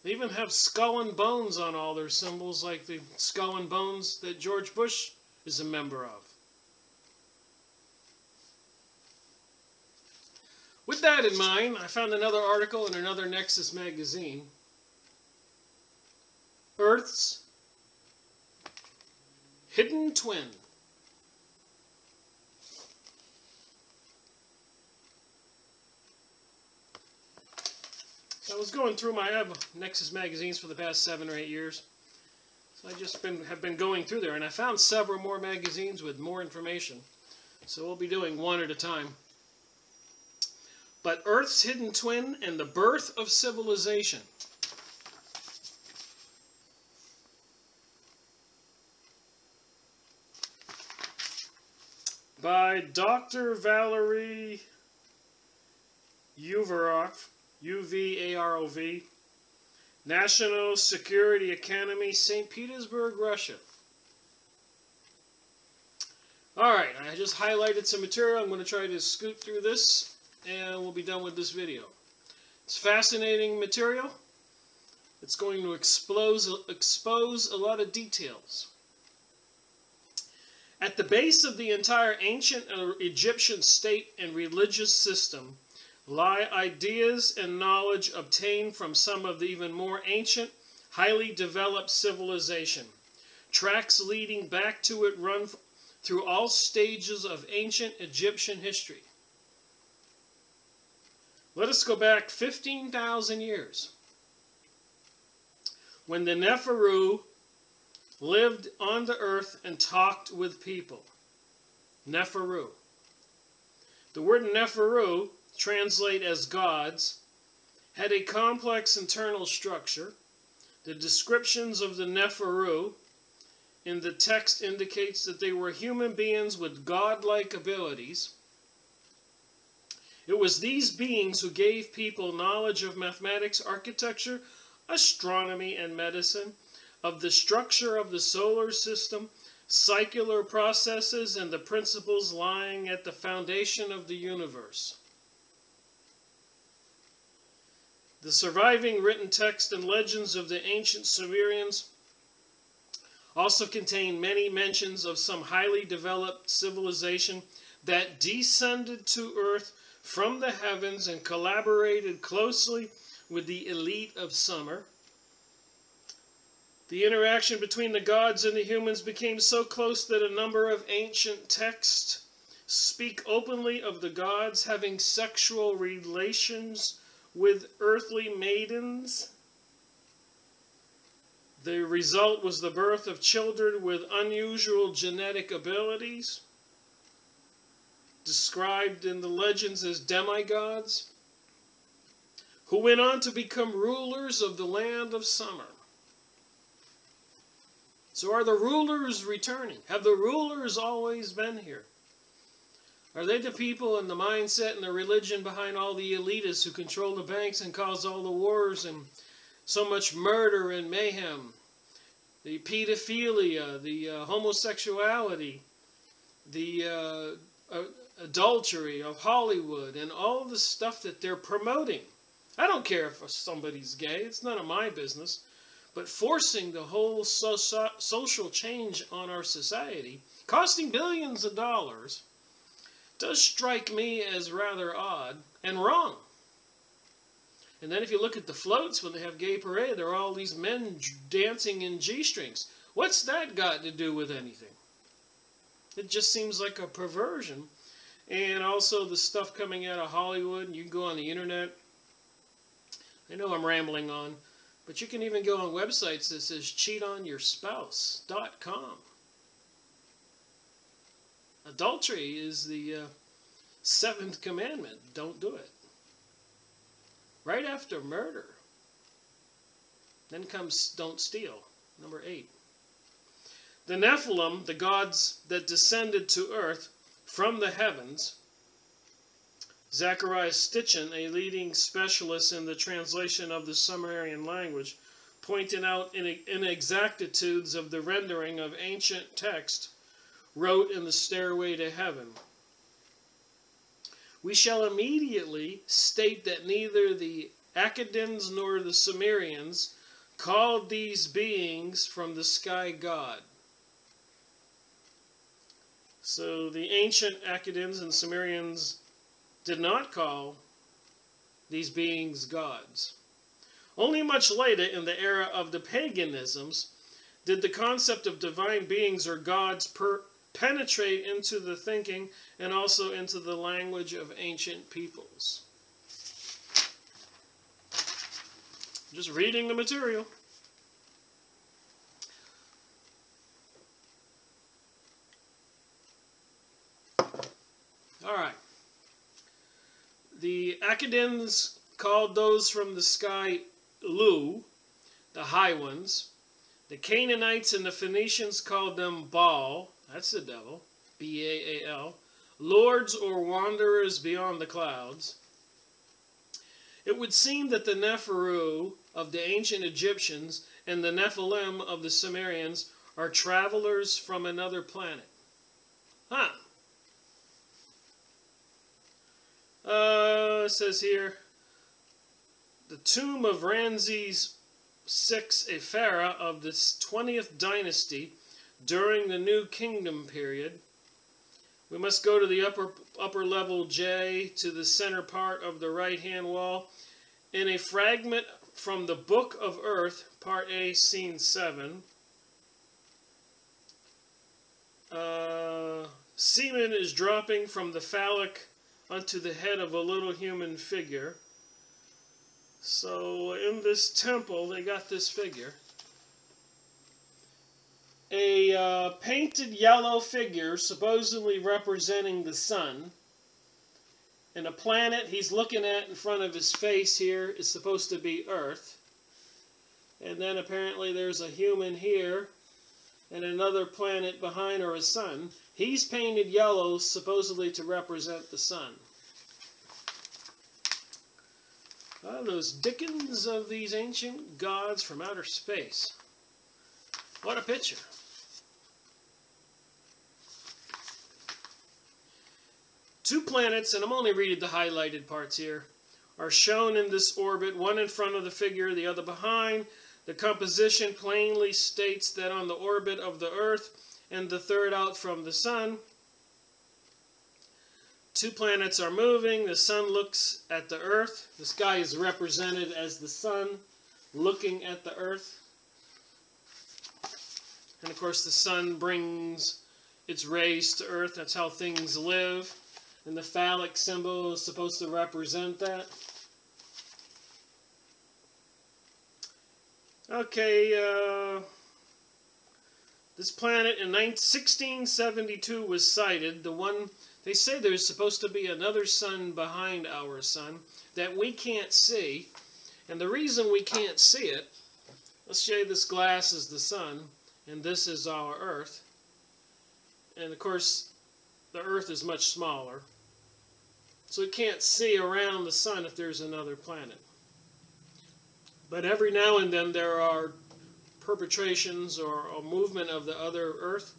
They even have skull and bones on all their symbols, like the skull and bones that George Bush is a member of. With that in mind, I found another article in another Nexus magazine. Earth's hidden twin. So I was going through I have Nexus magazines for the past 7 or 8 years. So I just have been going through there, and I found several more magazines with more information. So we'll be doing one at a time. But Earth's hidden twin and the birth of civilization. By Dr. Valerie Uvarov, U-V-A-R-O-V, National Security Academy, St. Petersburg, Russia. Alright, I just highlighted some material. I'm going to try to scoot through this, and we'll be done with this video. It's fascinating material. It's going to expose a lot of details. At the base of the entire ancient Egyptian state and religious system lie ideas and knowledge obtained from some of the even more ancient, highly developed civilization. Tracks leading back to it run through all stages of ancient Egyptian history. Let us go back 15,000 years, when the Neferu lived on the earth and talked with people. Neferu. The word Neferu, translate as gods, had a complex internal structure. The descriptions of the Neferu in the text indicates that they were human beings with godlike abilities. It was these beings who gave people knowledge of mathematics, architecture, astronomy, and medicine, of the structure of the solar system, cyclical processes, and the principles lying at the foundation of the universe. The surviving written text and legends of the ancient Sumerians also contain many mentions of some highly developed civilization that descended to earth from the heavens and collaborated closely with the elite of summer. The interaction between the gods and the humans became so close that a number of ancient texts speak openly of the gods having sexual relations with earthly maidens. The result was the birth of children with unusual genetic abilities, described in the legends as demigods, who went on to become rulers of the land of summer. So are the rulers returning? Have the rulers always been here? Are they the people and the mindset and the religion behind all the elitists who control the banks and cause all the wars and so much murder and mayhem? The pedophilia, the homosexuality, the adultery of Hollywood, and all the stuff that they're promoting. I don't care if somebody's gay. It's none of my business. But forcing the whole social change on our society, costing billions of dollars, does strike me as rather odd and wrong. And then if you look at the floats when they have gay parade, there are all these men dancing in G-strings. What's that got to do with anything? It just seems like a perversion. And also the stuff coming out of Hollywood, you can go on the internet. I know I'm rambling on, but you can even go on websites that says cheatonyourspouse.com. Adultery is the seventh commandment. Don't do it. Right after murder. Then comes don't steal. Number 8. The Nephilim, the gods that descended to earth from the heavens. Zachariah Stitchin, a leading specialist in the translation of the Sumerian language, pointed out inexactitudes of the rendering of ancient text, wrote in the Stairway to Heaven. We shall immediately state that neither the Akkadians nor the Sumerians called these beings from the sky God. So the ancient Akkadians and Sumerians did not call these beings gods. Only much later, in the era of the paganisms, did the concept of divine beings or gods penetrate into the thinking and also into the language of ancient peoples. Just reading the material. All right. The Akkadians called those from the sky Lu, the high ones. The Canaanites and the Phoenicians called them Baal, that's the devil, B-A-A-L, lords or wanderers beyond the clouds. It would seem that the Nephiru of the ancient Egyptians and the Nephilim of the Sumerians are travelers from another planet. Huh. It says here, the tomb of Ramses VI Ephera of the 20th dynasty during the New Kingdom period. We must go to the upper level J to the center part of the right-hand wall. In a fragment from the Book of Earth, Part A, Scene 7, semen is dropping from the phallic unto the head of a little human figure. So in this temple, they got this figure. A painted yellow figure, supposedly representing the sun. And a planet he's looking at in front of his face here is supposed to be Earth. And then apparently there's a human here and another planet behind, or a sun. He's painted yellow, supposedly to represent the sun. Those Dickens of these ancient gods from outer space. What a picture. Two planets, and I'm only reading the highlighted parts here, are shown in this orbit, one in front of the figure, the other behind. The composition plainly states that on the orbit of the Earth and the third out from the sun. Two planets are moving. The sun looks at the Earth. The sky is represented as the sun looking at the Earth. And of course the sun brings its rays to Earth. That's how things live. And the phallic symbol is supposed to represent that. Okay, this planet in 1672 was sighted. The one, they say there's supposed to be another sun behind our sun that we can't see. And the reason we can't see it, let's say this glass is the sun and this is our Earth. And of course, the Earth is much smaller, so it can't see around the sun if there's another planet. But every now and then there are perpetrations or a movement of the other Earth,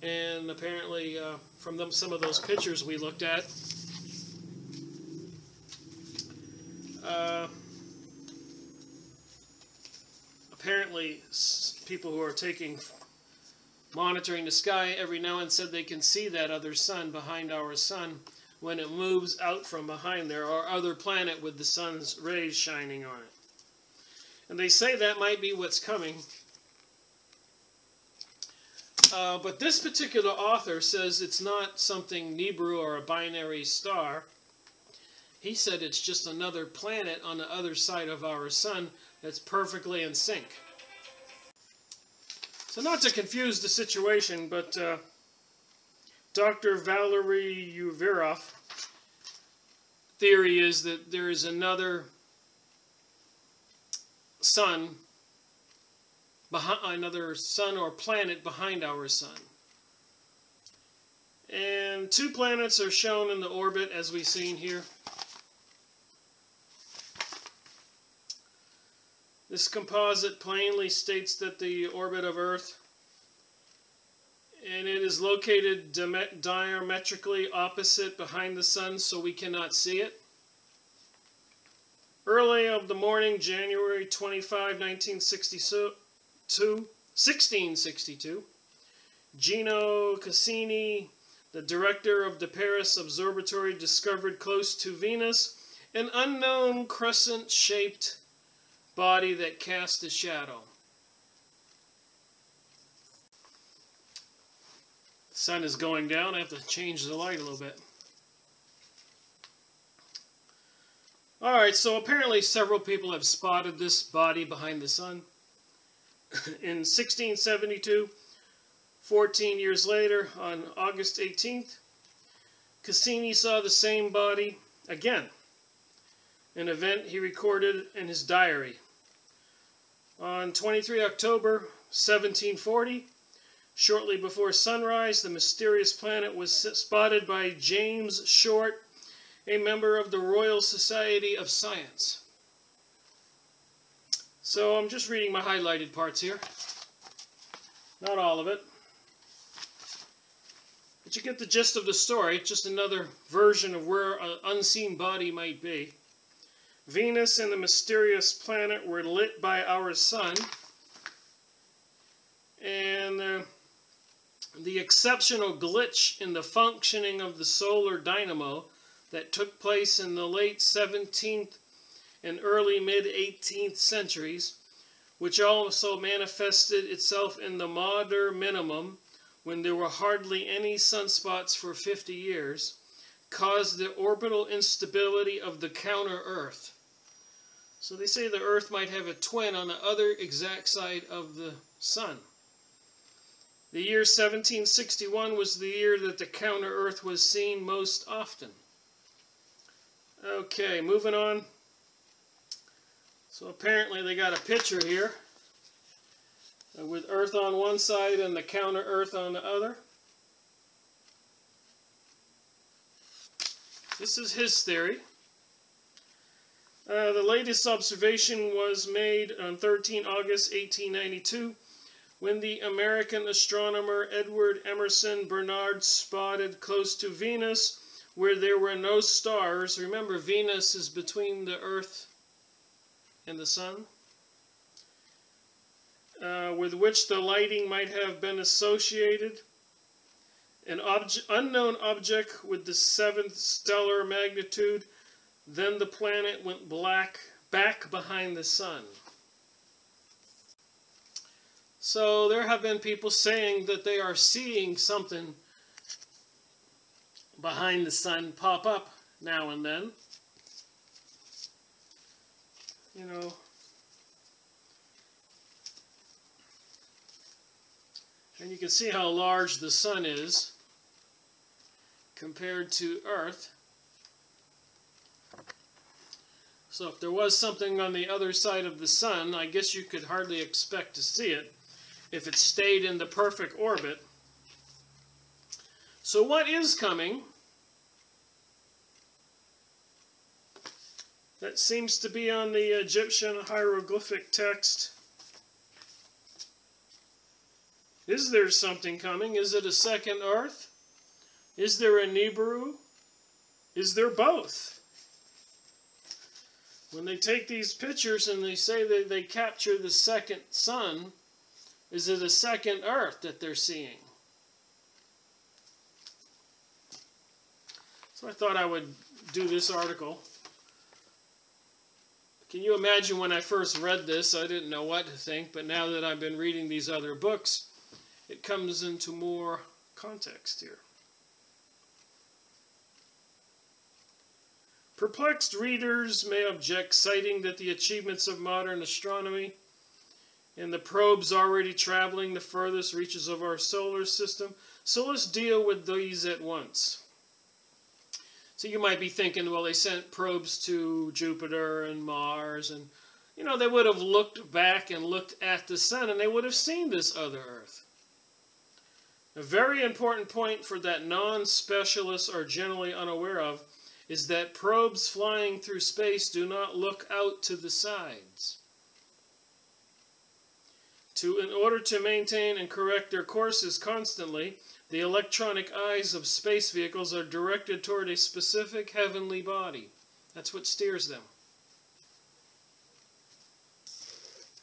and apparently from some of those pictures we looked at, apparently people who are monitoring the sky every now and then said they can see that other sun behind our sun when it moves out from behind there, or other planet with the sun's rays shining on it. And they say that might be what's coming. But this particular author says it's not something Nibiru or a binary star. He said it's just another planet on the other side of our sun that's perfectly in sync. So not to confuse the situation, but Dr. Valery Uverov's theory is that there is another sun, or planet behind our sun. And two planets are shown in the orbit as we've seen here. This composite plainly states that the orbit of Earth, and it is located diametrically opposite behind the sun, so we cannot see it. Early of the morning, January 25, 1662, Gino Cassini, the director of the Paris Observatory, discovered close to Venus an unknown crescent-shaped body that cast a shadow. The sun is going down. I have to change the light a little bit. Alright, so apparently several people have spotted this body behind the sun. In 1672, 14 years later, on August 18th, Cassini saw the same body again, an event he recorded in his diary. On 23 October 1740, shortly before sunrise, the mysterious planet was spotted by James Short, a member of the Royal Society of Science. So I'm just reading my highlighted parts here. Not all of it. But you get the gist of the story. It's just another version of where an unseen body might be. Venus and the mysterious planet were lit by our sun. And the exceptional glitch in the functioning of the solar dynamo that took place in the late 17th and early mid-18th centuries, which also manifested itself in the Maunder minimum when there were hardly any sunspots for 50 years, caused the orbital instability of the counter-Earth. So they say the Earth might have a twin on the other exact side of the sun. The year 1761 was the year that the counter-Earth was seen most often. Okay, moving on. So apparently they got a picture here with Earth on one side and the counter-Earth on the other. This is his theory. The latest observation was made on 13 August 1892 when the American astronomer Edward Emerson Bernard spotted close to Venus where there were no stars. Remember, Venus is between the Earth and the sun, with which the lighting might have been associated. An unknown object with the 7th stellar magnitude. Then the planet went black back behind the sun. So there have been people saying that they are seeing something behind the sun pop up now and then. You know, and you can see how large the sun is compared to Earth. So if there was something on the other side of the sun, I guess you could hardly expect to see it if it stayed in the perfect orbit. So what is coming? That seems to be on the Egyptian hieroglyphic text. Is there something coming? Is it a second earth? Is there a Nibiru? Is there both? When they take these pictures and they say that they capture the second sun, is it a second earth that they're seeing? So I thought I would do this article. Can you imagine when I first read this, I didn't know what to think, but now that I've been reading these other books, it comes into more context here. Perplexed readers may object, citing that the achievements of modern astronomy and the probes already traveling the furthest reaches of our solar system. So let's deal with these at once. So you might be thinking, well, they sent probes to Jupiter and Mars, and, you know, they would have looked back and looked at the sun, and they would have seen this other Earth. A very important point for that non-specialists are generally unaware of is that probes flying through space do not look out to the sides. In order to maintain and correct their courses constantly, the electronic eyes of space vehicles are directed toward a specific heavenly body. That's what steers them.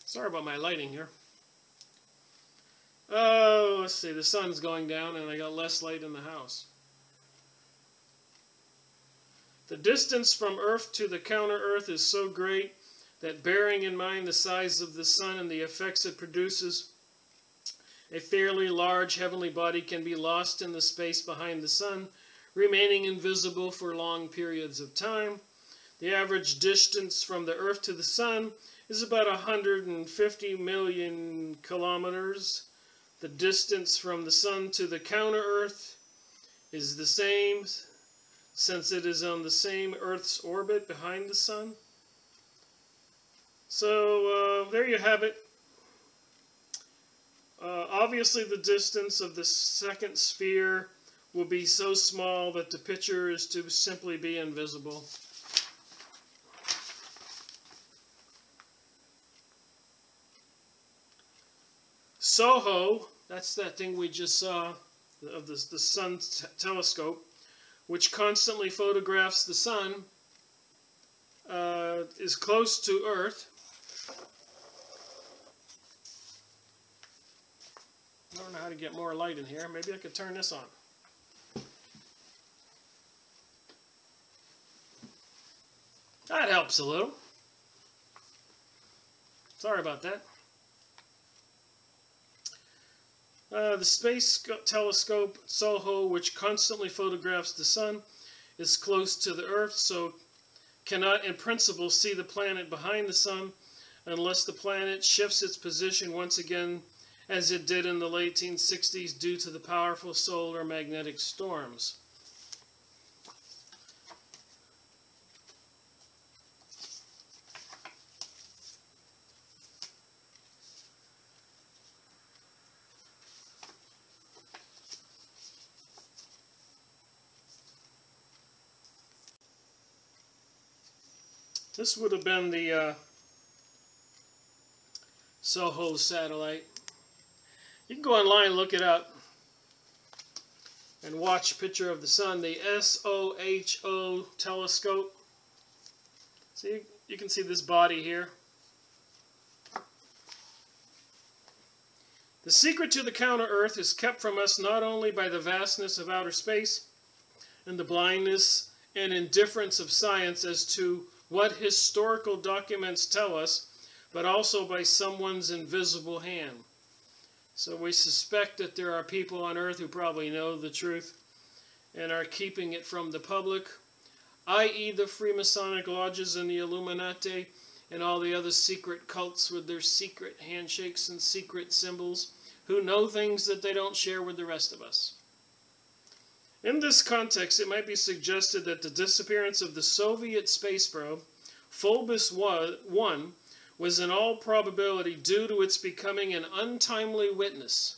Sorry about my lighting here. Oh, let's see, the sun's going down and I got less light in the house. The distance from Earth to the counter-Earth is so great that, bearing in mind the size of the sun and the effects it produces, a fairly large heavenly body can be lost in the space behind the sun, remaining invisible for long periods of time. The average distance from the Earth to the sun is about 150 million kilometers. The distance from the sun to the counter-Earth is the same, since it is on the same Earth's orbit behind the sun. So there you have it. Obviously the distance of the second sphere will be so small that the picture is to simply be invisible. SOHO, that's that thing we just saw of the sun telescope, which constantly photographs the sun, is close to Earth. I don't know how to get more light in here. Maybe I could turn this on. That helps a little. Sorry about that. The space telescope SOHO, which constantly photographs the sun, is close to the Earth, so cannot in principle see the planet behind the sun unless the planet shifts its position once again, as it did in the late 1860s due to the powerful solar magnetic storms. This would have been the SOHO satellite. You can go online, look it up, and watch a picture of the sun. The SOHO telescope. See, you can see this body here. The secret to the counter-Earth is kept from us not only by the vastness of outer space and the blindness and indifference of science as to what historical documents tell us, but also by someone's invisible hand. So we suspect that there are people on Earth who probably know the truth and are keeping it from the public, i.e. the Freemasonic lodges and the Illuminati and all the other secret cults with their secret handshakes and secret symbols, who know things that they don't share with the rest of us. In this context, it might be suggested that the disappearance of the Soviet space probe, Phobos 1, was in all probability due to its becoming an untimely witness.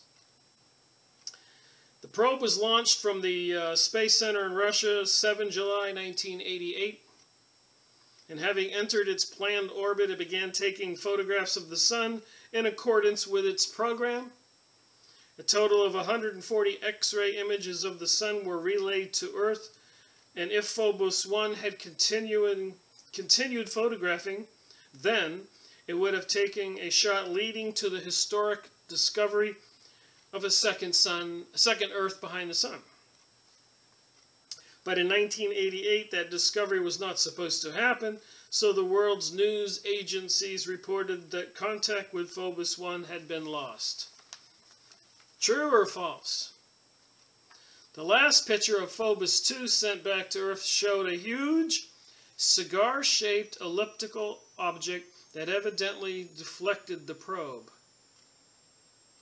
The probe was launched from the Space Center in Russia 7 July 1988. And having entered its planned orbit, it began taking photographs of the sun in accordance with its program. A total of 140 X-ray images of the sun were relayed to Earth, and if Phobos 1 had continued photographing, then it would have taken a shot leading to the historic discovery of a second Earth behind the sun. But in 1988, that discovery was not supposed to happen, so the world's news agencies reported that contact with Phobos 1 had been lost. True or false? The last picture of Phobos 2 sent back to Earth showed a huge, cigar-shaped elliptical object that evidently deflected the probe.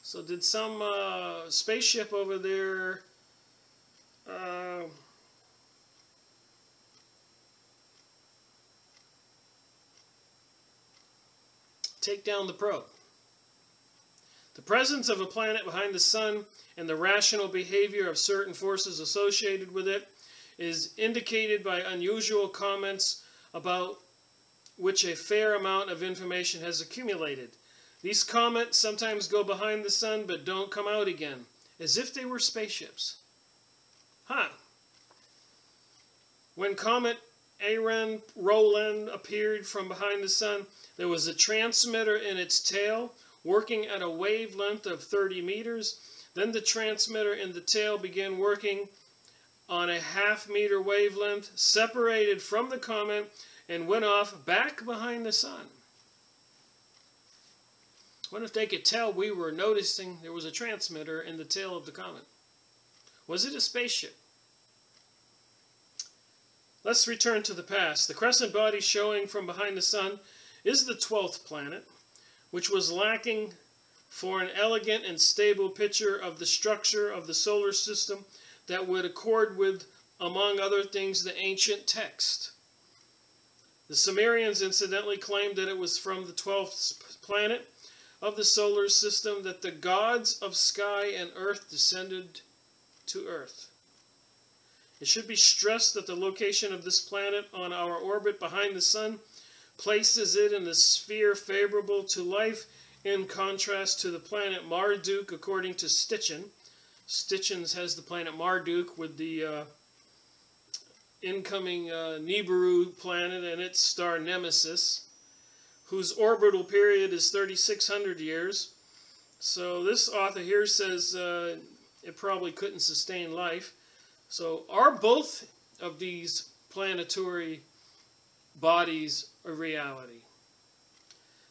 So did some spaceship over there take down the probe? The presence of a planet behind the sun and the rational behavior of certain forces associated with it is indicated by unusual comments about which a fair amount of information has accumulated. These comments sometimes go behind the sun but don't come out again, as if they were spaceships. When Comet Roland appeared from behind the sun, there was a transmitter in its tail working at a wavelength of 30 meters. Then the transmitter in the tail began working on a half-meter wavelength, separated from the comet, and went off back behind the sun. What if they could tell we were noticing there was a transmitter in the tail of the comet? Was it a spaceship? Let's return to the past. The crescent body showing from behind the sun is the 12th planet, which was lacking for an elegant and stable picture of the structure of the solar system that would accord with, among other things, the ancient text. The Sumerians incidentally claimed that it was from the 12th planet of the solar system that the gods of sky and earth descended to Earth. It should be stressed that the location of this planet on our orbit behind the sun places it in the sphere favorable to life, in contrast to the planet Marduk, according to Sitchin. Sitchin has the planet Marduk with the incoming Nibiru planet and its star Nemesis, whose orbital period is 3,600 years. So this author here says it probably couldn't sustain life. So are both of these planetary bodies a reality?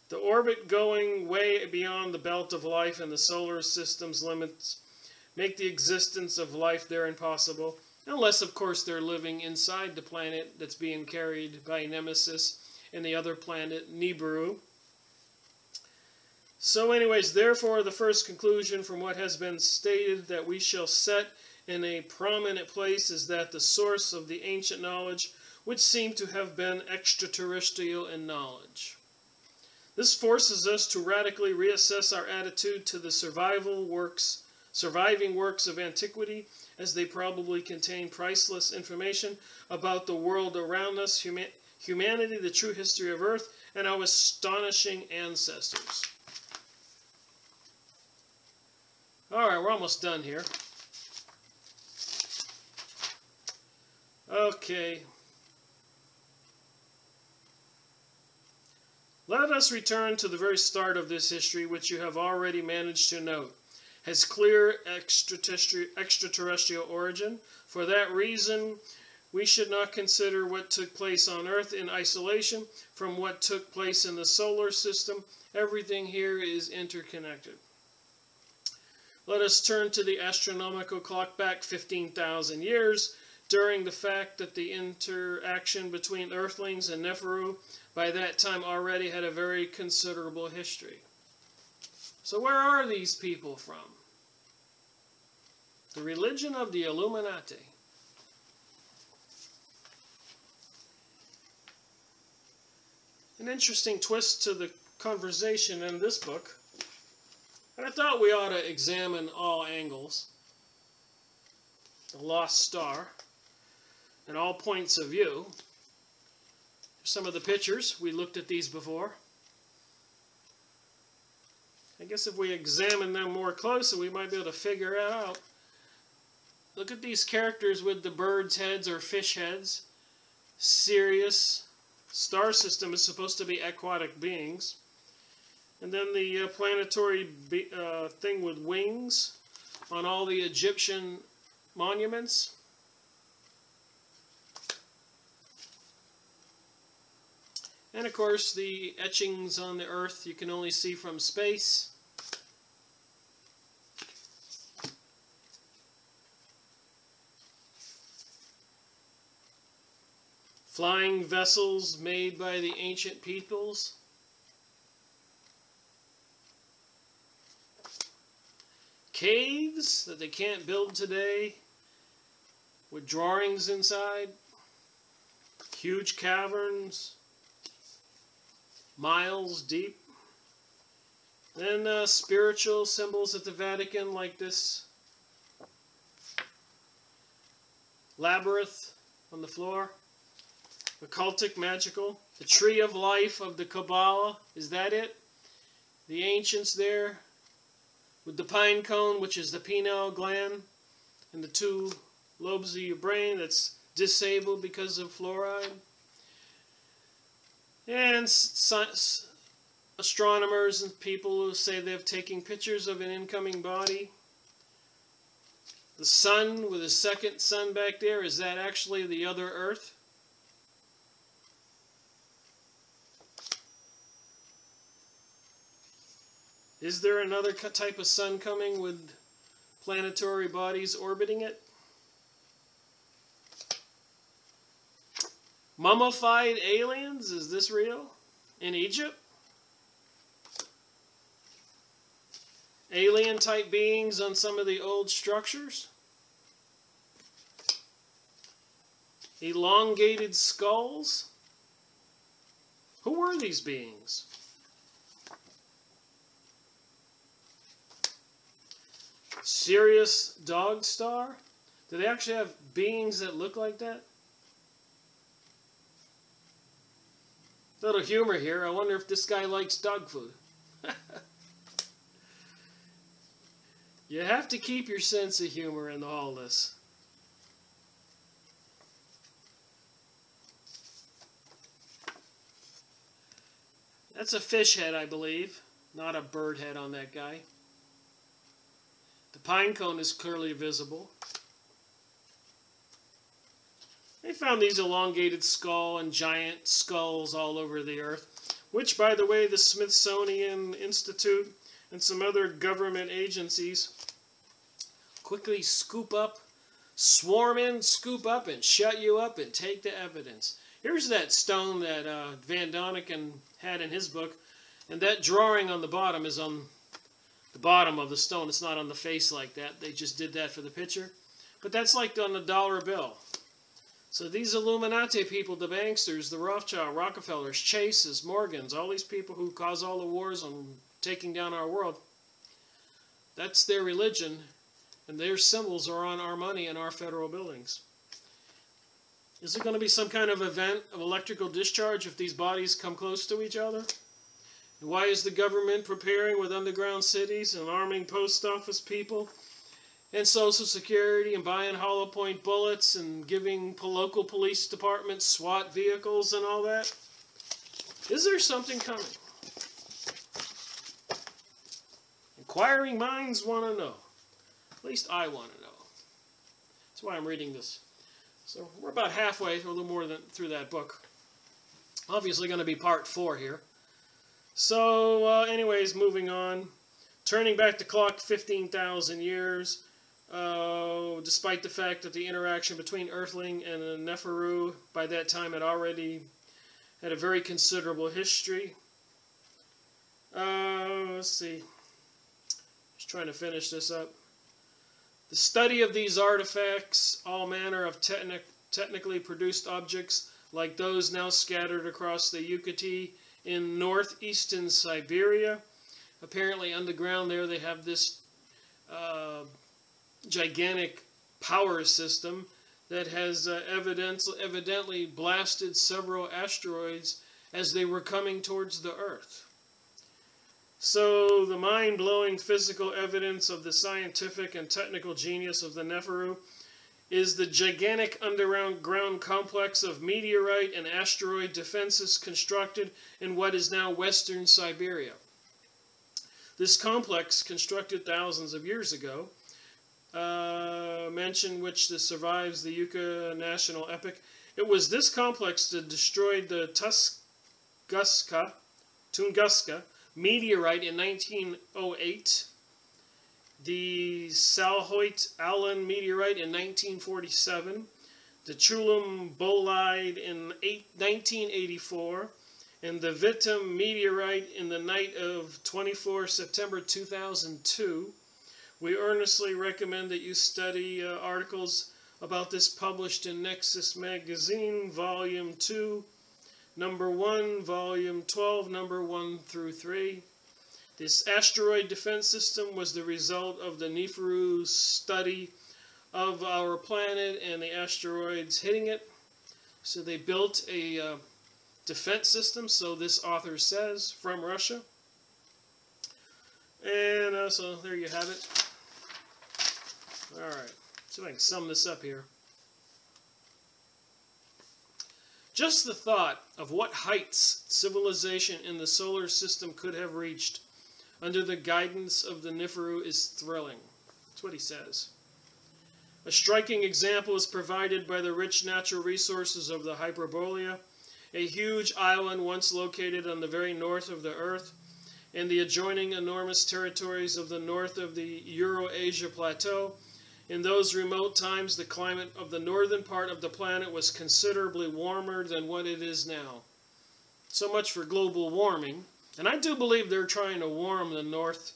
The orbit going way beyond the belt of life and the solar system's limits make the existence of life there impossible, unless of course they're living inside the planet that's being carried by Nemesis and the other planet Nibiru. So anyways, therefore the first conclusion from what has been stated that we shall set in a prominent place is that the source of the ancient knowledge would seem to have been extraterrestrial in knowledge. This forces us to radically reassess our attitude to the surviving works of antiquity, as they probably contain priceless information about the world around us, humanity, the true history of Earth, and our astonishing ancestors. Alright, we're almost done here. Okay. Let us return to the very start of this history, which you have already managed to note has clear extraterrestrial origin. For that reason, we should not consider what took place on Earth in isolation from what took place in the solar system. Everything here is interconnected. Let us turn to the astronomical clock back 15,000 years, during the fact that the interaction between Earthlings and Nephiru by that time already had a very considerable history. So where are these people from? The religion of the Illuminati. An interesting twist to the conversation in this book. And I thought we ought to examine all angles. a lost star in all points of view. Some of the pictures, we looked at these before. I guess if we examine them more closely, we might be able to figure it out. Look at these characters with the birds' heads or fish heads. Sirius. Star system is supposed to be aquatic beings. And then the planetary thing with wings on all the Egyptian monuments. And of course the etchings on the earth you can only see from space. Flying vessels made by the ancient peoples. Caves that they can't build today with drawings inside. Huge caverns, miles deep. Then spiritual symbols at the Vatican like this labyrinth on the floor. Occultic, magical. The tree of life of the Kabbalah, is that it? The ancients there with the pine cone, which is the pineal gland, and the two lobes of your brain that's disabled because of fluoride. And astronomers and people who say they're taking pictures of an incoming body. The sun with a second sun back there, is that actually the other Earth? Is there another type of sun coming with planetary bodies orbiting it? Mummified aliens? Is this real? In Egypt? Alien type beings on some of the old structures? Elongated skulls? Who were these beings? Sirius dog star? Do they actually have beings that look like that? Little humor here. I wonder if this guy likes dog food. You have to keep your sense of humor in all this. That's a fish head, I believe. Not a bird head on that guy. The pine cone is clearly visible. They found these elongated skull and giant skulls all over the earth, which, by the way, the Smithsonian Institute and some other government agencies quickly scoop up, swarm in, scoop up, and shut you up and take the evidence. Here's that stone that Van Doniken had in his book, and that drawing on the bottom is on the bottom of the stone. It's not on the face like that. They just did that for the picture. But that's like on the dollar bill. So these Illuminati people, the banksters, the Rothschild, Rockefellers, Chases, Morgans, all these people who cause all the wars on taking down our world, that's their religion, and their symbols are on our money and our federal buildings. Is there going to be some kind of event of electrical discharge if these bodies come close to each other? And why is the government preparing with underground cities and arming post office people and Social Security and buying hollow point bullets and giving local police departments SWAT vehicles and all that? Is there something coming? Inquiring minds want to know. At least I want to know. That's why I'm reading this. So we're about halfway, or a little more than through that book. Obviously going to be part 4 here. So anyways, moving on. Turning back the clock 15,000 years. Despite the fact that the interaction between Earthling and a Neferu by that time had already had a very considerable history. Let's see. Just trying to finish this up. The study of these artifacts, all manner of technically produced objects, like those now scattered across the Yucatan in northeastern Siberia. Apparently underground there they have this gigantic power system that has evidently blasted several asteroids as they were coming towards the Earth. So the mind-blowing physical evidence of the scientific and technical genius of the Neferu is the gigantic underground complex of meteorite and asteroid defenses constructed in what is now western Siberia. This complex, constructed thousands of years ago, mentioned which survives the Yucca national epic. It was this complex that destroyed the Tunguska meteorite in 1908, the Salhoit-Allen meteorite in 1947, the Chulam bolide in 1984, and the Vitim meteorite in the night of 24 September 2002. We earnestly recommend that you study articles about this published in Nexus Magazine, Volume 2, Number 1, Volume 12, Number 1 through 3. This asteroid defense system was the result of the Neferu study of our planet and the asteroids hitting it. So they built a defense system, so this author says, from Russia. And so there you have it. Alright, see if I can sum this up here. Just the thought of what heights civilization in the solar system could have reached under the guidance of the Neferu is thrilling. That's what he says. A striking example is provided by the rich natural resources of the Hyperborea, a huge island once located on the very north of the Earth, and the adjoining enormous territories of the north of the Eurasia Plateau. In those remote times, the climate of the northern part of the planet was considerably warmer than what it is now. So much for global warming. And I do believe they're trying to warm the north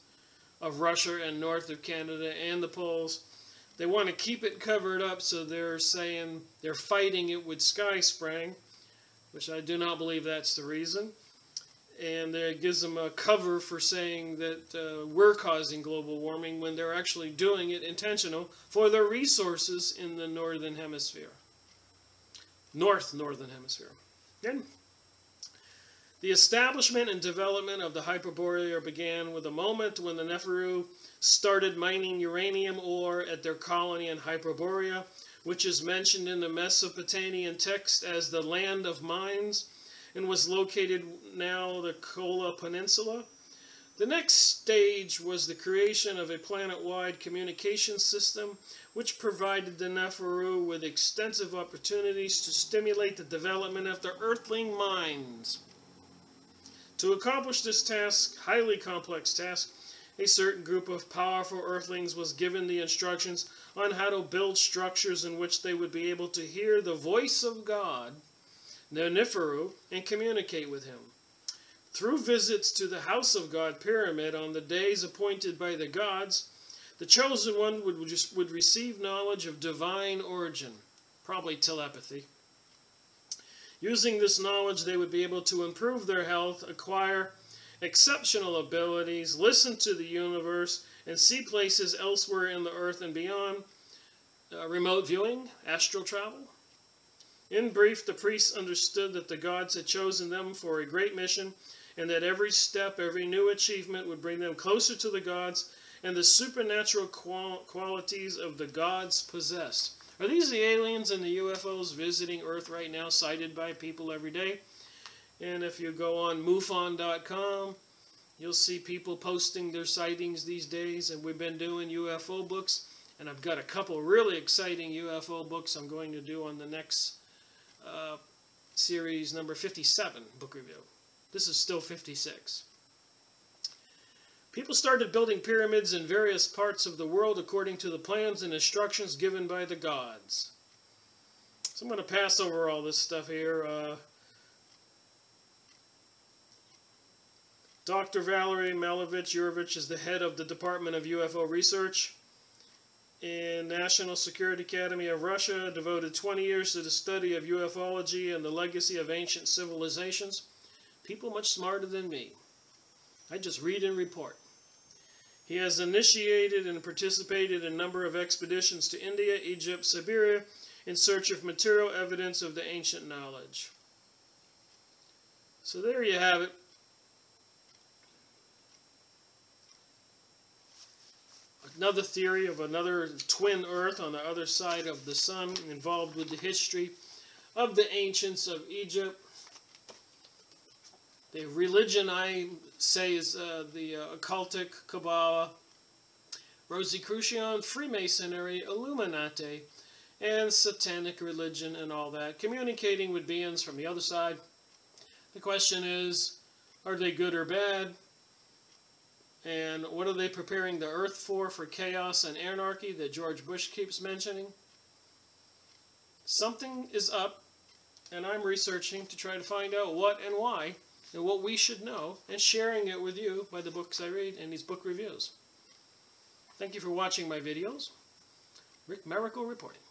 of Russia and north of Canada and the poles. They want to keep it covered up, so they're saying they're fighting it with sky spraying, which I do not believe that's the reason. And it gives them a cover for saying that we're causing global warming when they're actually doing it intentional for their resources in the northern hemisphere. Northern hemisphere. Then, the establishment and development of the Hyperborea began with a moment when the Neferu started mining uranium ore at their colony in Hyperborea, which is mentioned in the Mesopotamian text as the land of mines, and was located now the Kola Peninsula. The next stage was the creation of a planet-wide communication system, which provided the Neferu with extensive opportunities to stimulate the development of their earthling minds. To accomplish this task, highly complex task, a certain group of powerful earthlings was given the instructions on how to build structures in which they would be able to hear the voice of God, the Neferu, and communicate with him. Through visits to the House of God pyramid on the days appointed by the gods, the chosen one would receive knowledge of divine origin, probably telepathy. Using this knowledge, they would be able to improve their health, acquire exceptional abilities, listen to the universe, and see places elsewhere in the earth and beyond. Remote viewing, astral travel. In brief, the priests understood that the gods had chosen them for a great mission, and that every step, every new achievement would bring them closer to the gods and the supernatural qualities of the gods possessed. Are these the aliens and the UFOs visiting Earth right now, sighted by people every day? And if you go on MUFON.com, you'll see people posting their sightings these days, and we've been doing UFO books, and I've got a couple really exciting UFO books I'm going to do on the next series, number 57 book review. This is still 56. People started building pyramids in various parts of the world according to the plans and instructions given by the gods. So I'm going to pass over all this stuff here. Dr. Valery Malovich-Yurovich is the head of the Department of UFO Research in National Security Academy of Russia, devoted 20 years to the study of ufology and the legacy of ancient civilizations. People much smarter than me. I just read and report. He has initiated and participated in a number of expeditions to India, Egypt, Siberia, in search of material evidence of the ancient knowledge. So there you have it. Another theory of another twin Earth on the other side of the sun, involved with the history of the ancients of Egypt. The religion, I say, is the occultic Kabbalah, Rosicrucian, Freemasonry, Illuminati, and Satanic religion and all that, communicating with beings from the other side. The question is, are they good or bad? And what are they preparing the earth for chaos and anarchy that George Bush keeps mentioning? Something is up, and I'm researching to try to find out what and why, and what we should know, and sharing it with you by the books I read and these book reviews. Thank you for watching my videos. Rick Miracle reporting.